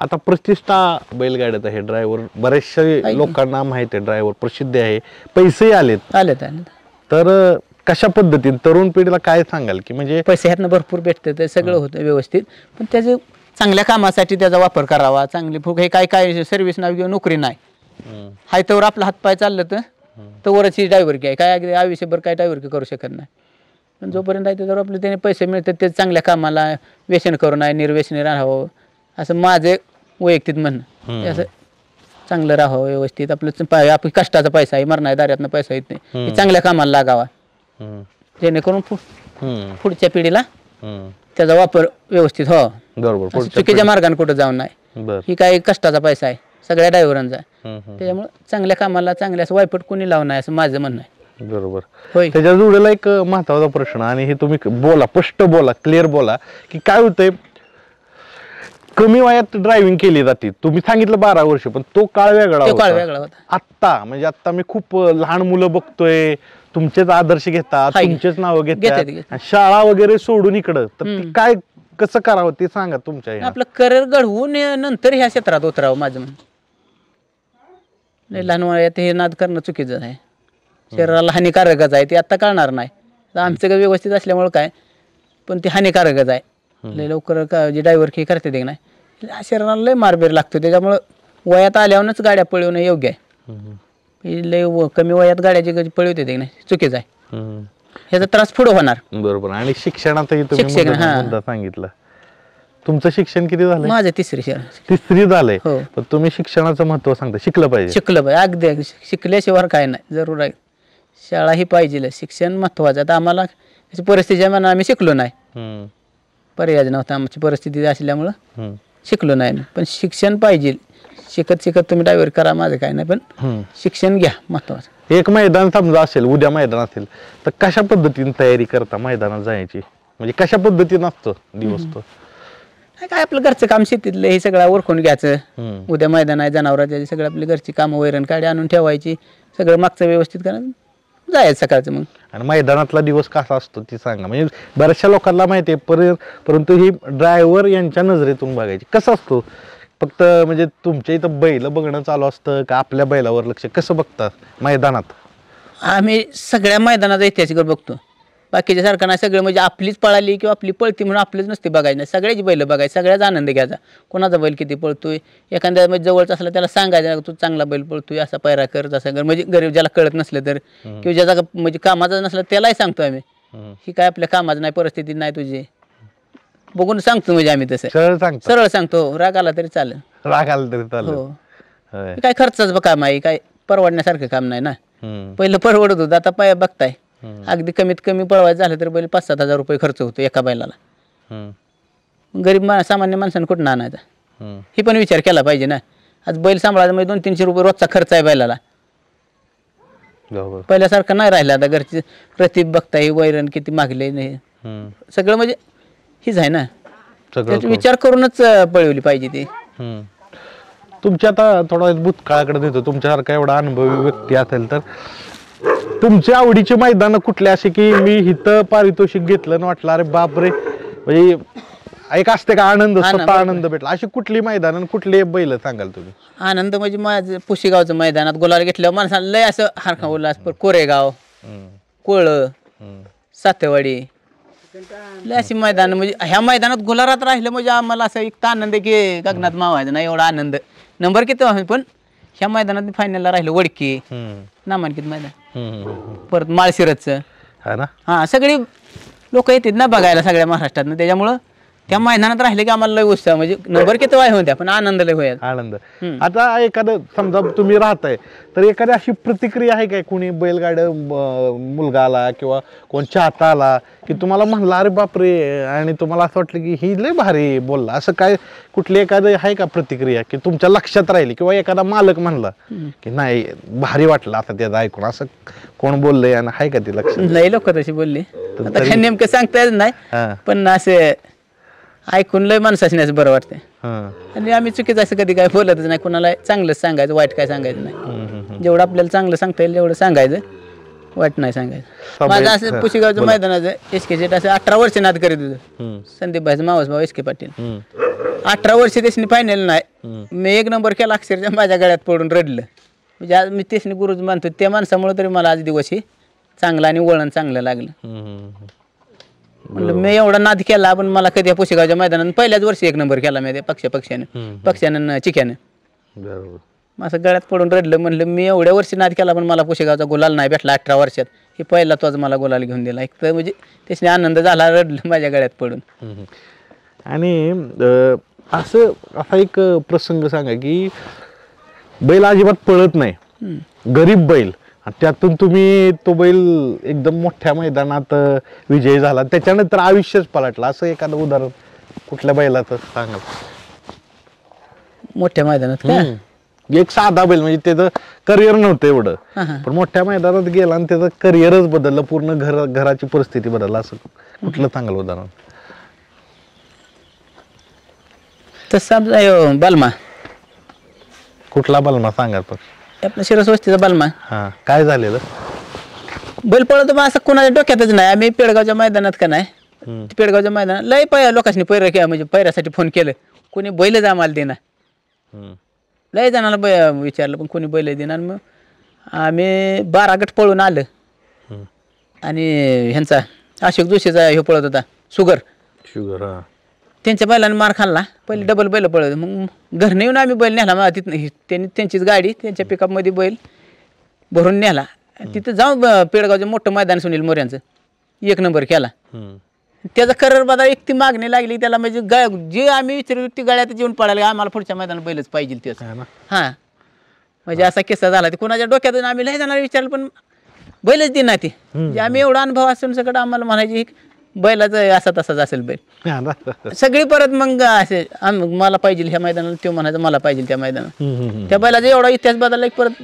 आता प्रतिष्ठा बैलगाड्यात आहे, ड्रायव्हर बऱ्याचशा लोकांना माहिती आहे, ड्रायव्हर प्रसिद्ध आहे, पैसे आलेत, तर कशा पद्धतीने तरुण पिढीला काय सांगाल की म्हणजे पैसे ह्यातनं भरपूर भेटतं, ते सगळं होतं व्यवस्थित, पण त्याचं चांगल्या कामासाठी त्याचा वापर करावा. चांगली हे काय सर्व्हिस नाव किंवा नोकरी नाही, हाय तोवर आपला हातपाय चाललं तर वरच ही ड्रायव्हरकी आहे. काय अगदी आयुष्यभर काय ड्रायव्हरकी करू शकत नाही. पण जोपर्यंत आहे त्याच्यावर आपले त्याने पैसे मिळतात ते चांगल्या कामाला व्यसन करू नये, निर्व्यसनी राहावं असं माझे वैयक्तिक म्हणणं. असं चांगलं राहावं व्यवस्थित. आपलं कष्टाचा पैसा आहे, मरणाय दाऱ्यातनं पैसा येत नाही, हे चांगल्या कामाला लागावा जेणेकरून पुढच्या पिढीला त्याचा वापर व्यवस्थित व्हावा. बरोबर. चुकीच्या मार्गाने कुठं जाऊन नाही. ही काय कष्टाचा पैसा आहे सगळ्या ड्रायव्हरांचा. त्याच्यामुळे चांगल्या कामाला चांगल्या असं वायपट कोणी लावू नये असं माझं म्हणणं आहे. बरोबर. होय. त्याच्या जोडीला एक महत्वाचा प्रश्न, आणि हे तुम्ही बोला, स्पष्ट बोला, क्लिअर बोला, की काय होतंय कमी वयात ड्रायव्हिंग केली जाते. तुम्ही सांगितलं 12 वर्ष, पण तो काळ वेगळा होता. आत्ता म्हणजे आता मी खूप लहान मुलं बघतोय तुमचेच आदर्श घेतात, तुमचेच नावं घेतात, शाळा वगैरे सोडून इकडं. तर ती काय कसं करावं ते सांगा तुमच्या. आपलं करिअर घडवून नंतर ह्या क्षेत्रात उतरावं माझं म्हणणं. लहान वयात हे नाद करणं चुकीचं आहे, शरीराला हानिकारकच आहे. ते आत्ता कळणार नाही, आमचं काय व्यवस्थित असल्यामुळं काय, पण ते हानिकारकच आहे. लय लवकर जे ड्रायव्हर की करते ते नाही, शरीराला लय मारबीर लागतो. त्याच्यामुळं वयात आल्यावरच गाड्या पळवणं योग्य आहे. लय कमी वयात गाड्याची पळवते ते नाही, चुकीचं आहे. ह्याचा त्रास पुढे होणार. बरोबर. आणि शिक्षणातही तुम्ही मुद्दा सांगितलं. तुमचं शिक्षण किती झालं? माझं तिसरी झालंय. पण तुम्ही शिक्षणाचं महत्व सांगता, शिकलं पाहिजे. अगदी शिकल्याशिवाय काय नाही, जरूर आहे. शाळा ही पाहिजे, शिक्षण महत्वाचं. आता आम्हाला परिस्थिती म्हणून आम्ही शिकलो नाही, पर्याय नव्हता. आमची परिस्थिती असल्यामुळं शिकलो नाही. पण शिक्षण पाहिजे. शिकत तुम्ही ड्रायव्हर करा, माझं काय नाही, पण शिक्षण घ्या, महत्वाचं. एक मैदान समजा असेल, उद्या मैदान असेल, तर कशा पद्धतीने तयारी करता मैदानात जायची? म्हणजे कशा पद्धतीने असतो दिवस तो? काय आपलं घरचं काम शेतीतलं हे सगळं ओळखून घ्यायचं. उद्या मैदान आहे, जनावरांची सगळं आपली घरची कामं, वैरण काढी आणून ठेवायची, सगळं मागचं व्यवस्थित करायचं, जायचं सकाळचं. मग आणि मैदानातला दिवस कसा असतो ती सांगा. म्हणजे बऱ्याचशा लोकांना माहिती आहे, परंतु ही ड्रायव्हर यांच्या नजरेतून बघायची. कसं असतो? फक्त म्हणजे तुमच्या इथं बैल बघणं चालू असतं का आपल्या बैलावर लक्ष कसं बघतात मैदानात? आम्ही सगळ्या मैदानाचा ऐतिहासिक बघतो. बाकीच्या सारखं नाही, सगळं म्हणजे आपलीच पळाली किंवा आपली पळती म्हणून आपलीच नसते बघायची नाही, सगळ्याची बैल बघायची, सगळ्याचा आनंद घ्यायचा. कोणाचा बैल किती पळतोय, एखाद्या म्हणजे जवळचा असला त्याला सांगायचं तू चांगला बैल पळतोय, असा पैरा कर, तसा कर. म्हणजे गरीब ज्याला कळत नसलं तर, किंवा ज्याचा म्हणजे कामाचा नसला त्यालाही सांगतो आम्ही, ही काय आपल्या कामाचं नाही, परिस्थिती नाही तुझी, बघून सांगतो. म्हणजे आम्ही तसं सरळ सांगतो. राग आला तरी चालेल, हो. काय खर्चाचं काम आहे, काय परवडण्यासारखं काम नाही ना. पहिलं परवडत होतं, आता पाय बघताय अगदी कमीत कमी पळवायचं झालं तर बैल 5-7 हजार रुपये खर्च होतो एका बैलाला. गरीब सामान्य माणसाने कुठं आणायचा, हे पण विचार केला पाहिजे ना. आज बैल सांभाळायचा म्हणजे 200-300 रुपये रोजचा खर्च आहे बैलाला. पहिल्यासारखं नाही राहिलं. आता घरची प्रतिप बघताय, वैरण किती मागले नाही, सगळं म्हणजे हीच आहे ना. विचार करूनच पळवली पाहिजे ती. तुमच्या आता थोडा भूतकाळाकडे देतो, तुमच्यासारखा एवढा अनुभवी व्यक्ती असेल तर तुमच्या आवडीचे मैदान कुठले असे की मी इथं पारितोषिक घेतलं आणि वाटलं अरे बापरे, म्हणजे एक असते का आनंद, स्वतः आनंद भेटला, अशी कुठली मैदान कुठले बैल सांगाल तुम्ही? आनंद म्हणजे माझं पुशेगावचं मैदानात गुलाल घेतल्यावर माणसाला लय असं हारखा उल्हास. कोरेगाव, कोळ, सातेवाडी, लय अशी मैदान. म्हणजे ह्या मैदानात गुलालात राहिलं म्हणजे आम्हाला असं एक आनंद आहे की गगनात मावायचा नाही एवढा आनंद. नंबर किती पण ह्या मैदानात फायनलला राहिलं. वडकी नामांकित मैदान, परत माळशिरसचं, हा सगळी लोक येतात ना बघायला सगळ्या महाराष्ट्रातनं. त्याच्यामुळं त्या मैदानात राहिले की आम्हाला लय उत्साह, म्हणजे नंबर किती वाय होत्या पण आनंद लय होईल. आनंद. आता एखादं समजा तुम्ही राहताय तर एखादी अशी प्रतिक्रिया आहे काय, कोणी बैलगाड्या मुलगा आला किंवा कोण चाहता आला की तुम्हाला म्हणला अरे बापरे, आणि तुम्हाला असं वाटलं की ही लय भारी बोलला, असं काय कुठली एखादं आहे का प्रतिक्रिया की तुमच्या लक्षात राहिली, किंवा एखादा मालक म्हणला की नाही भारी वाटलं आता त्याचं ऐकून, असं कोण बोललंय आणि आहे का ते लक्षात? लय लोक तशी बोलली, आता काय नेमकं सांगता येत नाही, पण असे ऐकून लय माणसाशी असं बरं वाटतंय. आणि आम्ही चुकीचं असं कधी काय बोलतच नाही, कोणाला चांगलंच सांगायचं, वाईट काय सांगायचं नाही. जेवढं आपल्याला चांगलं सांगता येईल तेवढं सांगायचं, वाईट नाही सांगायचं. माझं असं पुशेगावचं मैदानाचं एस के शेट असं 18 वर्ष नाद करीत होतं. संदीप भाईचं मावस भाऊ एस के पाटील, 18 वर्ष त्याने फायनल नाही, मी 1 नंबर केला, अक्षरशः माझ्या गळ्यात पडून रडलं. म्हणजे आज मी त्याने गुरुज मानतो, त्या माणसामुळे तरी मला आज दिवस हे चांगला आणि वळण चांगलं लागलं. म्हणलं मी एवढा नाद केला पण मला कधी पुसेगावच्या मैदानात पहिल्याच वर्षी 1 नंबर केला मी पक्षानं चिक्यानं. बरोबर. असं गळ्यात पडून रडलं. म्हणलं मी एवढ्या वर्षी नाद केला पण मला पुसेगावचा गुलाल नाही भेटला 18 वर्षात. हे पहिला तोच मला गुलाल घेऊन दिला. एक तर म्हणजे त्याने आनंद झाला, रडलं माझ्या गळ्यात पडून. आणि असा एक प्रसंग सांगा की बैल अजिबात पळत नाही, गरीब बैल, आणि त्यातून तुम्ही तो बैल एकदम मोठ्या मैदानात विजयी झाला, त्याच्यानंतर आयुष्यच पलटला, असं एखादं उदाहरण कुठल्या बैलाचं सांगा. मोठ्या मैदानात का? एक साधा बैल, म्हणजे त्याचं करिअर नव्हतं एवढं, पण मोठ्या मैदानात गेला आणि त्याचं करिअरच बदललं, पूर्ण घराची परिस्थिती बदलला, असं कुठलं सांगाल उदाहरण? तसं आमचा बालमा. कुठला बलमा सांगा पण? आपला शिरसवस्तीचा बालमा. हा, काय झालेलं? बैल पळतो मग असं कोणाच्या डोक्यातच नाही. आम्ही पेडगावच्या मैदानात का नाही, पेडगावच्या मैदानात लय लोकांनी पैर केला, म्हणजे पैऱ्यासाठी फोन केलं, कोणी बैलच आम्हाला देणार. लय जणांना विचारलं पण कोणी बैल देणार. मग आम्ही 12 गट पळून आलं. आणि ह्यांचा अशोक जोशीचा हे पळत होता शुगर. त्यांच्या बैलाने मार खाल्ला. पहिले डबल बैल पळत. मग घरने येऊन आम्ही बैल नेला. मग तिथं त्यांनी त्यांचीच गाडी त्यांच्या पिकअपमध्ये बैल भरून नेला. तिथं जाऊन पेडगावचं मोठं मैदान सुनील मोऱ्यांचं 1 नंबर केला. त्याचा करर बदल एक ती मागणी लागली त्याला, म्हणजे जे आम्ही विचारलं ती गाड्यात जेवण पडायला, आम्हाला पुढच्या मैदानात बैलच पाहिजे तेच. हां, म्हणजे असा किस्सा झाला. ते कोणाच्या डोक्यातून आम्ही लय जणांना विचारलं पण बैलच देणार ते. म्हणजे आम्ही एवढा अनुभव असून सगळं आम्हाला म्हणायची बैलाचं असा तसाच असेल बैल. सगळी परत मग असे मला पाहिजे ह्या मैदानाला, तो म्हणायचं मला पाहिजे त्या मैदानात. त्या बैलाचा एवढा इतिहास बदलला की परत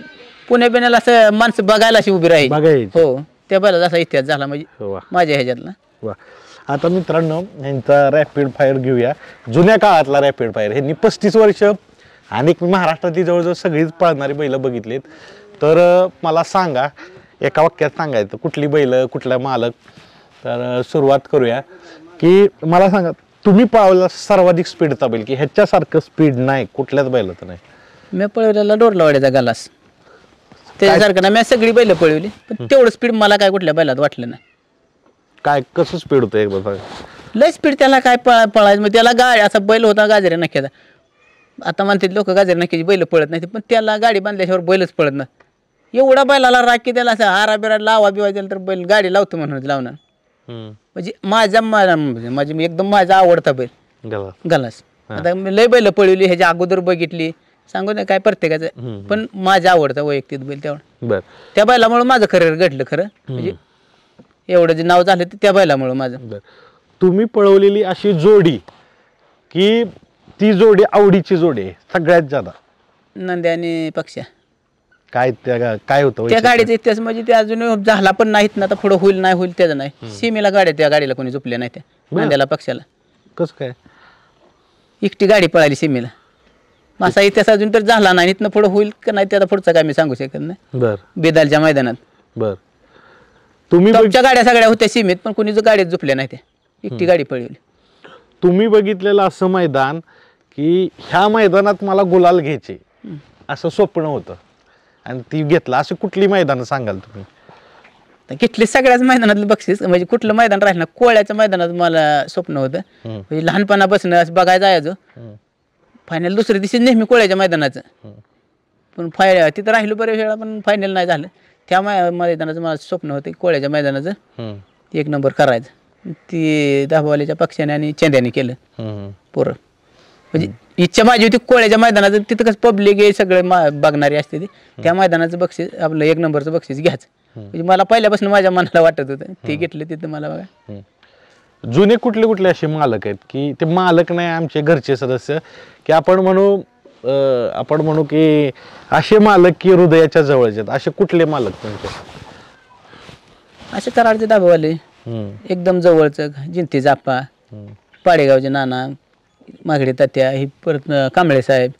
पुणे बिण्याला असं माणसं बघायला अशी उभी राहील. हो, त्या बैलाचा असा इतिहास झाला म्हणजे माझ्या ह्याच्यातला. आता मित्रांनो, यांचा रॅपिड फायर घेऊया. जुन्या काळातला रॅपिड फायर. ह्यांनी 35 वर्ष आणि महाराष्ट्रातली जवळजवळ सगळीच पळणारी बैल बघितलीत. तर मला सांगा, एका वाक्यात सांगायचं कुठली बैल, कुठला मालक. तर सुरुवात करूया की मला सांगा, तुम्ही पळवला सर्वाधिक स्पीडचा बैल, की ह्याच्यासारखं स्पीड नाही कुठल्याच बैलाचं नाही? मी पळवलेला डोरलावाड्याचा गलास, त्याच्यासारखं ना. मी सगळी बैल पळवली पण तेवढं स्पीड मला काय कुठल्या बैलात वाटलं नाही. काय कसं स्पीड होतं एकदा? लय स्पीड त्याला काय पळायचं. मग त्याला गाडी असा बैल होता गाजरे नक्क्याचा. आता म्हणतात लोक गाजरे नक्क्याची बैल पळत नाही, पण त्याला गाडी बांधल्याशिवाय बैलच पळत नाही. एवढा बैलाला राग की त्याला असं हारा बिरा लावा बिवा दिला तर बैल गाडी लावतो म्हणून लावणार. म्हणजे माझी एकदम माझा आवडता बैल गलास. आता मी लय बैल पळवली, ह्याच्या अगोदर बघितली, सांगू नये काय प्रत्येकाचं, पण माझा आवडता वैयक्तिक बैल तेवढा. त्या बैलामुळे माझं करिअर घडलं खरं. म्हणजे एवढं जे नाव झालं ते त्या बैलामुळे माझं. तुम्ही पळवलेली अशी जोडी की ती जोडी आवडीची जोडी आहे सगळ्यात जादा? नंद्या आणि पक्षा. काय होतं त्या गाडीचा इतिहास म्हणजे ते अजून झाला पण नाहीत ना, आता पुढे होईल नाही होईल त्याचं नाही. सीमेला गाड्या, त्या गाडीला कोणी झोपल्या नाही, त्या नंद्याला पक्षाला. कसं काय? एकटी गाडी पळाली सीमेला. असा इतिहास अजून तर झाला नाही. इथनं पुढे होईल का नाही त्याचा पुढचा काय मी सांगू शकत नाही. बेदालच्या मैदानात तुम्ही गाड्या सगळ्या होत्या सीमेत, पण कोणी गाडीत झोपल्या नाही, त्या एकटी गाडी पळवली. तुम्ही बघितलेलं असं मैदान की ह्या मैदानात मला गुलाल घ्यायचे असं स्वप्न होतं आणि ती घेतलं, असं कुठली मैदान सांगाल तुम्ही? घेतली सगळ्याच मैदानातलं बक्षीस. म्हणजे कुठलं मैदान राहिलं ना, कोळ्याच्या मैदानात मला स्वप्न होतं. म्हणजे लहानपणापासून असं बघायला जायचो. फायनल दुसऱ्या दिवशी नेहमी कोळ्याच्या मैदानाचं, पण तिथं राहिलो बऱ्याच वेळा, पण फायनल नाही झालं. त्या मैदानाचं मला स्वप्न होतं कोळ्याच्या मैदानाचं 1 नंबर करायचं. ती दाबावाल्याच्या पक्षाने आणि चेंद्याने केलं पोरं. म्हणजे इच्छा माझी होती कोळ्याच्या मैदानाचं, तिथं कसं पब्लिक आहे सगळे बघणारी असते, त्या मैदानाचं बक्षीस आपलं 1 नंबरचं बक्षीस घ्यायचं. म्हणजे मला पहिल्यापासून माझ्या मनाला वाटत होतं ते घेतलं तिथं मला बघा. जुने कुठले कुठले असे मालक आहेत की ते मालक नाही आमचे घरचे सदस्य, की आपण म्हणू की असे मालक की हृदयाच्या जवळचे आहेत, असे कुठले मालक तुमचे? असे कराडचे दाबावाले एकदम जवळचं, जिंती जाप्पा, पाडेगावचे नाना, मागडे तात्या, ही परत कांबळे साहेब,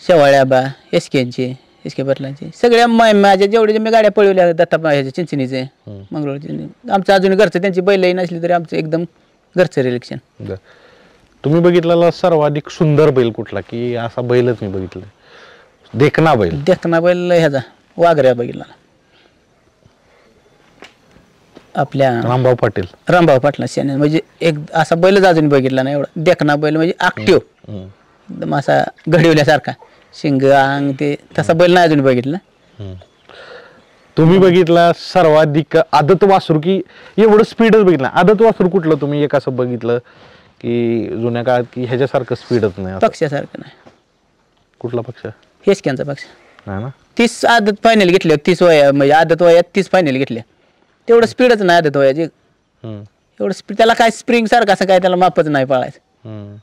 शेवाळ्याबा, एस के पाटलांचे, सगळ्या माझ्या जेवढे मी गाड्या पळवल्या दत्ता ह्याच्या चिंचणीचे, मंगळूरचे, आमचं अजून घरचं, त्यांची बैलही नसली तरी आमचं एकदम घरचं रिलेक्शन. तुम्ही बघितलेला सर्वाधिक सुंदर बैल कुठला, की असा बैलच मी बघितला देखना बैल? ह्याचा वाघऱ्या बघितला. आपल्या रामभाऊ पाटील. रामभाऊ पाटला शेण म्हणजे एक असा बैलच अजून बघितला नाही एवढा देखना बैल म्हणजे ऍक्टिव्ह एकदम असा घडवल्यासारखा शिंग अंग ते तसा बैल नाही अजून बघितला. तुम्ही बघितला सर्वाधिक आदत वासरू की एवढं स्पीडच बघितलं आदत वासरू कुठलं तुम्ही एक असं बघितलं की जुन्या काळात की ह्याच्यासारखं स्पीडच नाही असं? पक्षासारखं नाही. कुठला पक्ष? हेचक्यांचा पक्ष. नाही ना. 30 आदत फायनल घेतले 30 वया म्हणजे आदत वयात 30 फायनल घेतल्या तेवढं स्पीडच नाही आदत वयाची एवढं स्पीड त्याला काय स्प्रिंग सारखं असं काय त्याला मापच नाही पाळायचं.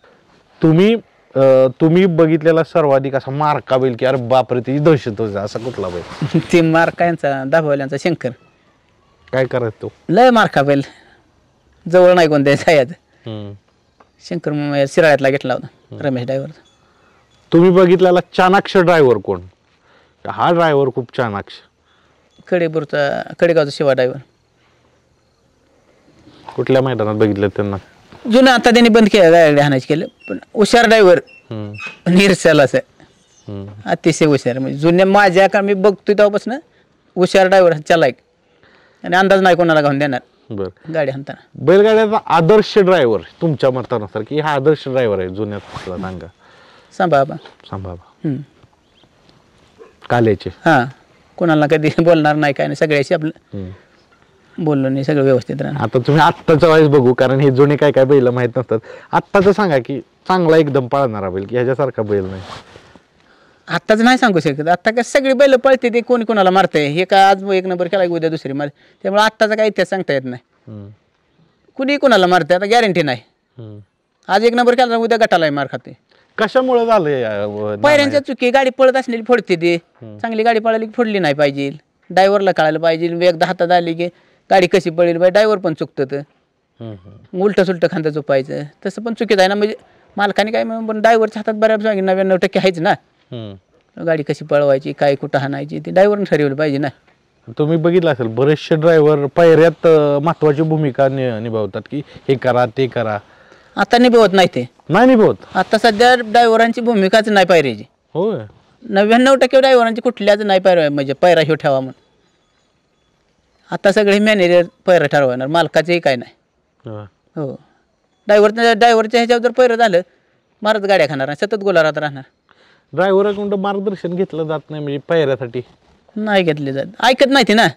तुम्ही बघितलेला सर्वाधिक असा मार्का बैल की अरे बापरे ती दहशत होती असा कुठला बैल? ते मार्का यांचा दाभवल्यांचा शंकर. काय करायचं तो? लय मार्का बैल जवळ नाही कोणत्या जायचं. शंकर शिराळ्यातला घेतला होता रमेश ड्रायव्हर. तुम्ही बघितलेला चाणाक्ष ड्रायव्हर कोण? हा ड्रायव्हर खूप चाणाक्ष. कडेगावचा शिवा ड्रायव्हर. कुठल्या मैदानात बघितलं त्यांना? जुनं आता त्यांनी बंद केलं गाड्या हाणायचं केलं पण हुशार ड्रायव्हर निरसल असं अतिशय हुशार म्हणजे जुन्या माझ्या का मी बघतोय तेव्हापासून हुशार ड्रायव्हर चालायक आणि अंदाज नाही कोणाला घालून देणार. बरं. गाडी हाणताना बैलगाड्याचा आदर्श ड्रायव्हर तुमच्या मतानुसार की हा आदर्श ड्रायव्हर आहे जुन्यात सांगा? सांभाळा काल्याचे. हा कोणाला कधी बोलणार नाही काय नाही सगळ्याशी आपलं बोललो नाही सगळं व्यवस्थित राहणार. आता तुम्ही आत्ताच्या वेळेस बघू कारण हे जुने काय काय बैल माहित नसतात. आत्ताचं सांगा की चांगला एकदम पळणारा बैल की ह्याच्यासारखा बैल नाही. आत्ताच नाही सांगू शकत. आता काय सगळी बैल पळते ते कोणी कोणाला मारतंय हे काय आज एक नंबर केला उद्या दुसरी मार त्यामुळे आत्ताचा काय इतिहास सांगता येत नाही. कुणी कोणाला मारते आता गॅरंटी नाही. आज एक नंबर केला उद्या गटाला मार खाते. कशामुळे झालंय? पायऱ्यांच्या चुकी गाडी पळत असलेली फोडते ती चांगली गाडी पळाली की फोडली नाही पाहिजे. ड्रायव्हरला कळायला पाहिजे एकदा हातात आली की गाडी कशी पळेल पाहिजे. ड्रायव्हर पण चुकतं उलटं सुलटं खांदा चुपायचं तसं पण चुकीचं आहे ना. म्हणजे मालकाने काय पण ड्रायव्हरच्या हातात बऱ्याच 99% आहेच ना. गाडी कशी पळवायची काय कुठं हाणायची ती ड्रायव्हरने ठरवलं पाहिजे ना. तुम्ही बघितलं असेल बरेचसे ड्रायव्हर पायऱ्यात महत्वाची भूमिका निभावतात की हे करा ते करा. आता निभवत नाही ते नाही निभावत. आता सध्या ड्रायव्हरांची भूमिकाच नाही पायऱ्याची. होय 99% ड्रायव्हरांची कुठल्याच नाही पायऱ्या म्हणजे पायरा ह्यो ठेवा म्हणून. आता सगळे मॅनेजर पैरा ठरवणार मालकाचंही काय नाही. हो ड्रायव्हरच्या ह्याच्यावर जर पैरं झालं मारत गाड्या खाणार सतत गोलारात राहणार. ड्रायव्हरकडून मार्गदर्शन घेतलं जात नाही म्हणजे पायऱ्यासाठी नाही घेतले जात ऐकत नाही ते ना.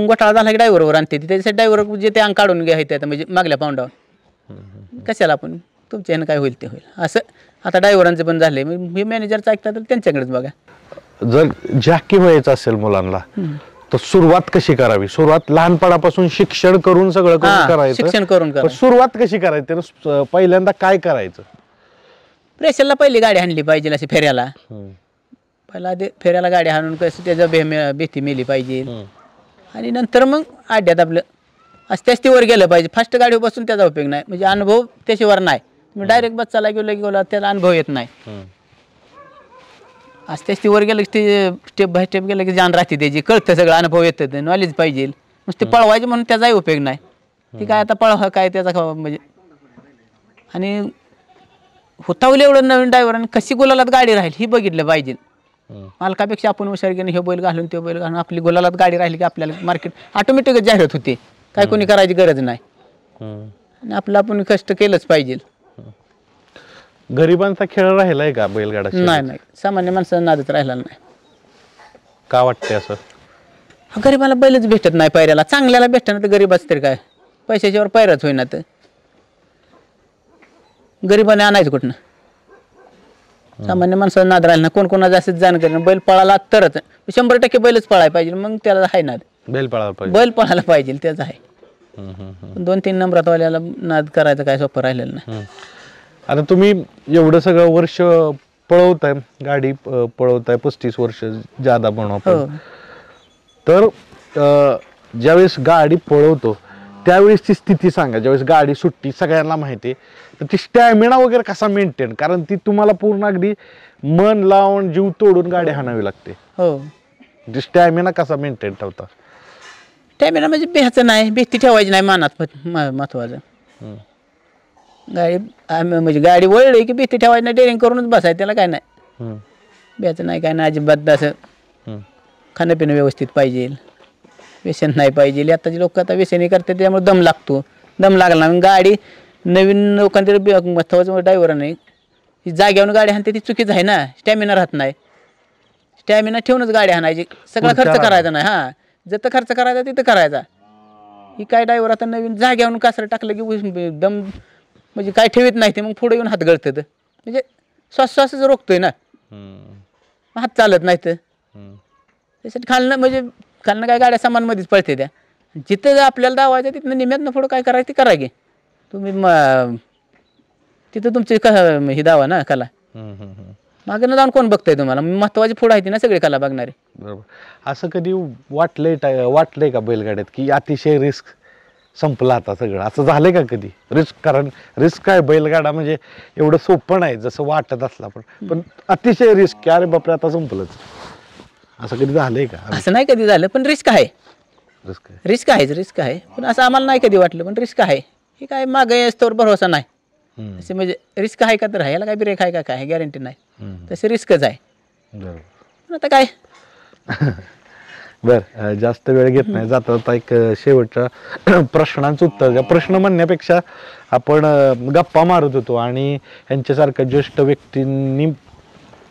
घोटाळा झाला की ड्रायव्हरवर आणते त्याच्यासाठी ड्रायव्हर जे ते अंग काढून घ्यायचं म्हणजे मागल्या पाऊंडावर कशाला आपण तुमच्या ह्यानं काय होईल ते होईल असं. आता ड्रायव्हरांचं पण झालंय हे मॅनेजरचं ऐकलं तर त्यांच्याकडेच बघा. जर जॅकी व्हायचं असेल मुलांना तर सुरुवात कशी करावी? सुरुवात लहानपणापासून शिक्षण करून सगळं करून करायचं. शिक्षण करून सुरुवात कशी करायची? पहिल्यांदा काय करायचं? प्रेशरला पहिली गाडी हाणली पाहिजे अशी फेऱ्याला. पहिला फेऱ्याला गाडी हाणून कसं त्याचं भीती मेली पाहिजे आणि नंतर मग आड्यात आपलं असते वर गेलं पाहिजे. फास्ट गाडीवर बसून त्याचा उपयोग नाही म्हणजे अनुभव त्याशिवाय नाही. तुम्ही डायरेक्ट बस चाला गेला त्याला अनुभव येत नाही. असते वर गेलं की ते स्टेप बाय स्टेप गेलं की जाण राहते त्याची कळतं सगळं अनुभव येतं नॉलेज पाहिजे. नुसते पळवायचे म्हणून त्याचाही उपयोग नाही. ती काय आता पळवा काय त्याचा म्हणजे आणि होतावलं एवढं नवीन ड्रायव्हरांनी कशी गुलालात गाडी राहील ही बघितलं पाहिजे. मालकापेक्षा आपण हुशार घेऊन हे बैल घालून ते बैल घालून आपली गुलालात गाडी राहिली की आपल्याला मार्केट ऑटोमॅटिकच जाहिरात होते. काय कोणी करायची गरज नाही आणि आपलं आपण कष्ट केलंच पाहिजे. गरिबांचा खेळ राहिलाय का बैलगाडा? नाही सामान्य माणसांना नादच राहिला नाही. का वाटते असं? गरिबाला बैलच भेटत नाही पायऱ्याला. चांगल्याला भेटत ना तर गरीबाच तरी काय पैशाच्यावर पायऱ्याच होईना तर गरिबाने आणायचं कुठनं? सामान्य माणसाला नाद राहिला ना. कोण कोणा जास्त जाणकारी बैल पळाला तरच 100% बैलच पळायला पाहिजे मग त्याला आहे नाद. बैल पळायला पाहिजे त्याचं आहे. 2-3 नंबरात वाल्याला नाद करायचं काय सोपं राहिलेलं नाही. आता तुम्ही एवढं सगळं वर्ष पळवताय गाडी पळवताय 35 वर्ष ज्यादा बनव तर ज्यावेळेस गाडी पळवतो त्यावेळेसची स्थिती सांगा. ज्यावेळेस गाडी सुट्टी सगळ्यांना माहिती तर ती स्टॅमिना वगैरे कसा मेंटेन कारण ती तुम्हाला पूर्ण अगदी मन लावून जीव तोडून गाडी हाणावी लागते. हो ती स्टॅमिना कसा मेंटेन ठेवता? स्टॅमिना म्हणजे भ्यायचं नाही भीती ठेवायची नाही मानात महत्वाचं. गाडी म्हणजे गाडी वळली की भीती ठेवायची नाही डेअरिंग करूनच बसायचं त्याला काय नाही. भ्यायचं नाही काय नाही अजिबात असं. खाणं पिणं व्यवस्थित पाहिजे व्यसन नाही पाहिजे. आताची लोक आता व्यसनी करतात त्यामुळे दम लागतो. दम लागला मग गाडी नवीन लोकांकडे महत्वाचं ड्रायव्हर नाही जाग्यावर गाडी हाणते ती चुकीच आहे ना. स्टॅमिना राहत नाही. स्टॅमिना ठेवूनच गाडी हाणायची. सगळा खर्च करायचा नाही. हां जिथं खर्च करायचा तिथं करायचा. ही काय ड्रायव्हर आता नवीन जाग्यावरून कासरं टाकलं की दम म्हणजे काय ठेवीत नाही ते मग पुढे येऊन हात गळतात. म्हणजे श्वासच रोखतोय ना. हात चालत नाही तर त्याच्यात खालनं म्हणजे खालनं काय गाड्या सामानमध्येच पळते त्या. जिथं आपल्याला दावायचं तिथनं निम्यातनं पुढं काय करायचं ते करा की तुम्ही तिथं तुमची ही दावा ना कला. मागं जाऊन कोण बघताय तुम्हाला. महत्वाची पुढं आहे ती ना सगळी कला बघणारे. बरोबर. असं कधी वाटलंय का बैलगाड्यात की अतिशय रिस्क संपलं आता सगळं असं झालंय का कधी रिस्क. कारण रिस्क आहे बैलगाडा म्हणजे एवढं सोपं नाही जसं वाटत असला पण अतिशय रिस्क की अरे बापरे आता संपलंच असं कधी झालंय का. असं नाही कधी झालं पण रिस्क आहे. रिस्क रिस्क आहे पण असं आम्हाला नाही कधी वाटलं पण रिस्क आहे. हे काय मागे असतोवर भरोसा नाही. असे म्हणजे रिस्क आहे का तर आहे. याला काय ब्रेक आहे का काय गॅरंटी नाही. तसे रिस्कच आहे. बरोबर. आता काय बर जास्त वेळ घेत नाही. जाता जाता एक शेवटच्या प्रश्नांचं उत्तर द्या. प्रश्न म्हणण्यापेक्षा आपण गप्पा मारत होतो आणि यांच्यासारख्या ज्येष्ठ व्यक्तींनी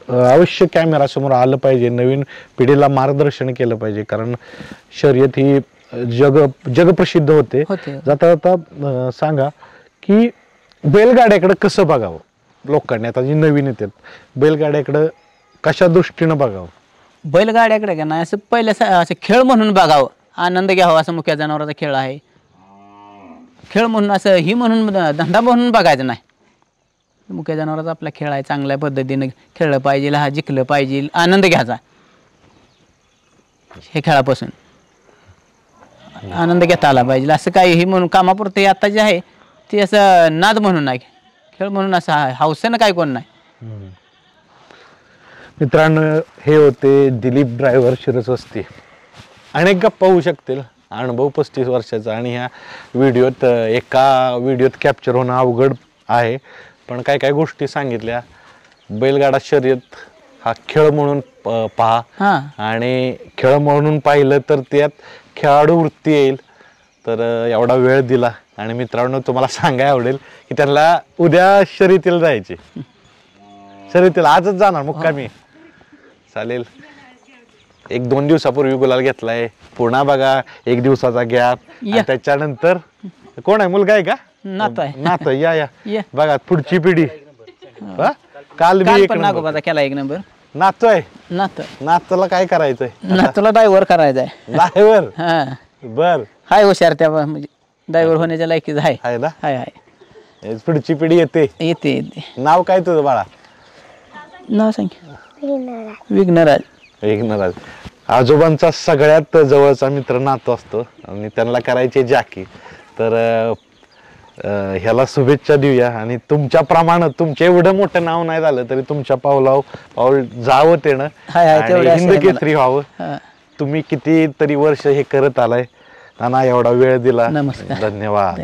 अवश्य कॅमेरा समोर आलं पाहिजे. नवीन पिढीला मार्गदर्शन केलं पाहिजे. कारण शर्यत ही जगप्रसिद्ध होते. जाता जाता सांगा की बैलगाड्याकडे कसं बघावं लोकांनी. आता जी नवीन येतात बैलगाड्याकडं कशा दृष्टीनं बघावं. बैलगाड्याकडे का नाही असं पहिलं असं खेळ म्हणून बघावं. आनंद घ्यावा. असं मुक्या जनावराचा खेळ आहे. खेळ म्हणून असं ही म्हणून धंदा म्हणून बघायचं नाही. मुक्या जनावराचा आपला खेळ आहे. चांगल्या पद्धतीनं खेळलं पाहिजे. हा जिंकलं पाहिजे. आनंद घ्यायचा हे खेळापासून. आनंद घेता आला पाहिजे. असं काही ही म्हणून कामापुरते आता जे आहे ते असं नाद म्हणून नाही. खेळ म्हणून असं हौसेनं काय कोण नाही. मित्रांनो हे होते दिलीप ड्रायव्हर शिरसवस्ती. अनेक गप्पा होऊ शकतील. अनुभव 35 वर्षाचा आणि ह्या व्हिडिओत एका व्हिडिओत कॅप्चर होणं अवघड आहे. पण काय काय गोष्टी सांगितल्या. बैलगाडा शर्यत हा खेळ म्हणून पहा आणि खेळ म्हणून पाहिलं तर त्यात खेळाडू वृत्ती येईल. तर एवढा वेळ दिला आणि मित्रांनो तुम्हाला सांगायला आवडेल की त्यांना उद्या शर्यतीला जायचे. शर्यतीला आजच जाणार मुक्कामी. चालेल. 1-2 दिवसापूर्वी गुलाल घेतलाय. पुन्हा बघा 1 दिवसाचा गॅप. त्याच्यानंतर कोण आहे मुलगा आहे का नातं या बघा पुढची पिढी. काल केला 1 नंबर नातू आहे. नातूला काय करायचंय. नातूला ड्रायव्हर करायचंय. ड्रायव्हर बर हाय हुशार त्या म्हणजे ड्रायव्हर होण्याच्या लायकीच आहे ना. हाय पुढची पिढी येते. नाव काय तुझं बाळा. नाव सांग. विघ्नराज. आजोबांचा सगळ्यात जवळचा मित्र नातू असतो आणि त्यांना करायचे जाकी. तर ह्याला शुभेच्छा देऊया आणि तुमच्याप्रमाणे तुमच्या एवढं मोठं नाव नाही झालं तरी तुमच्या पाऊल जावं तेणं हिंद केसरी व्हावं. तुम्ही कितीतरी वर्ष हे करत आलाय. नाना एवढा वेळ दिला. नमस्कार. धन्यवाद.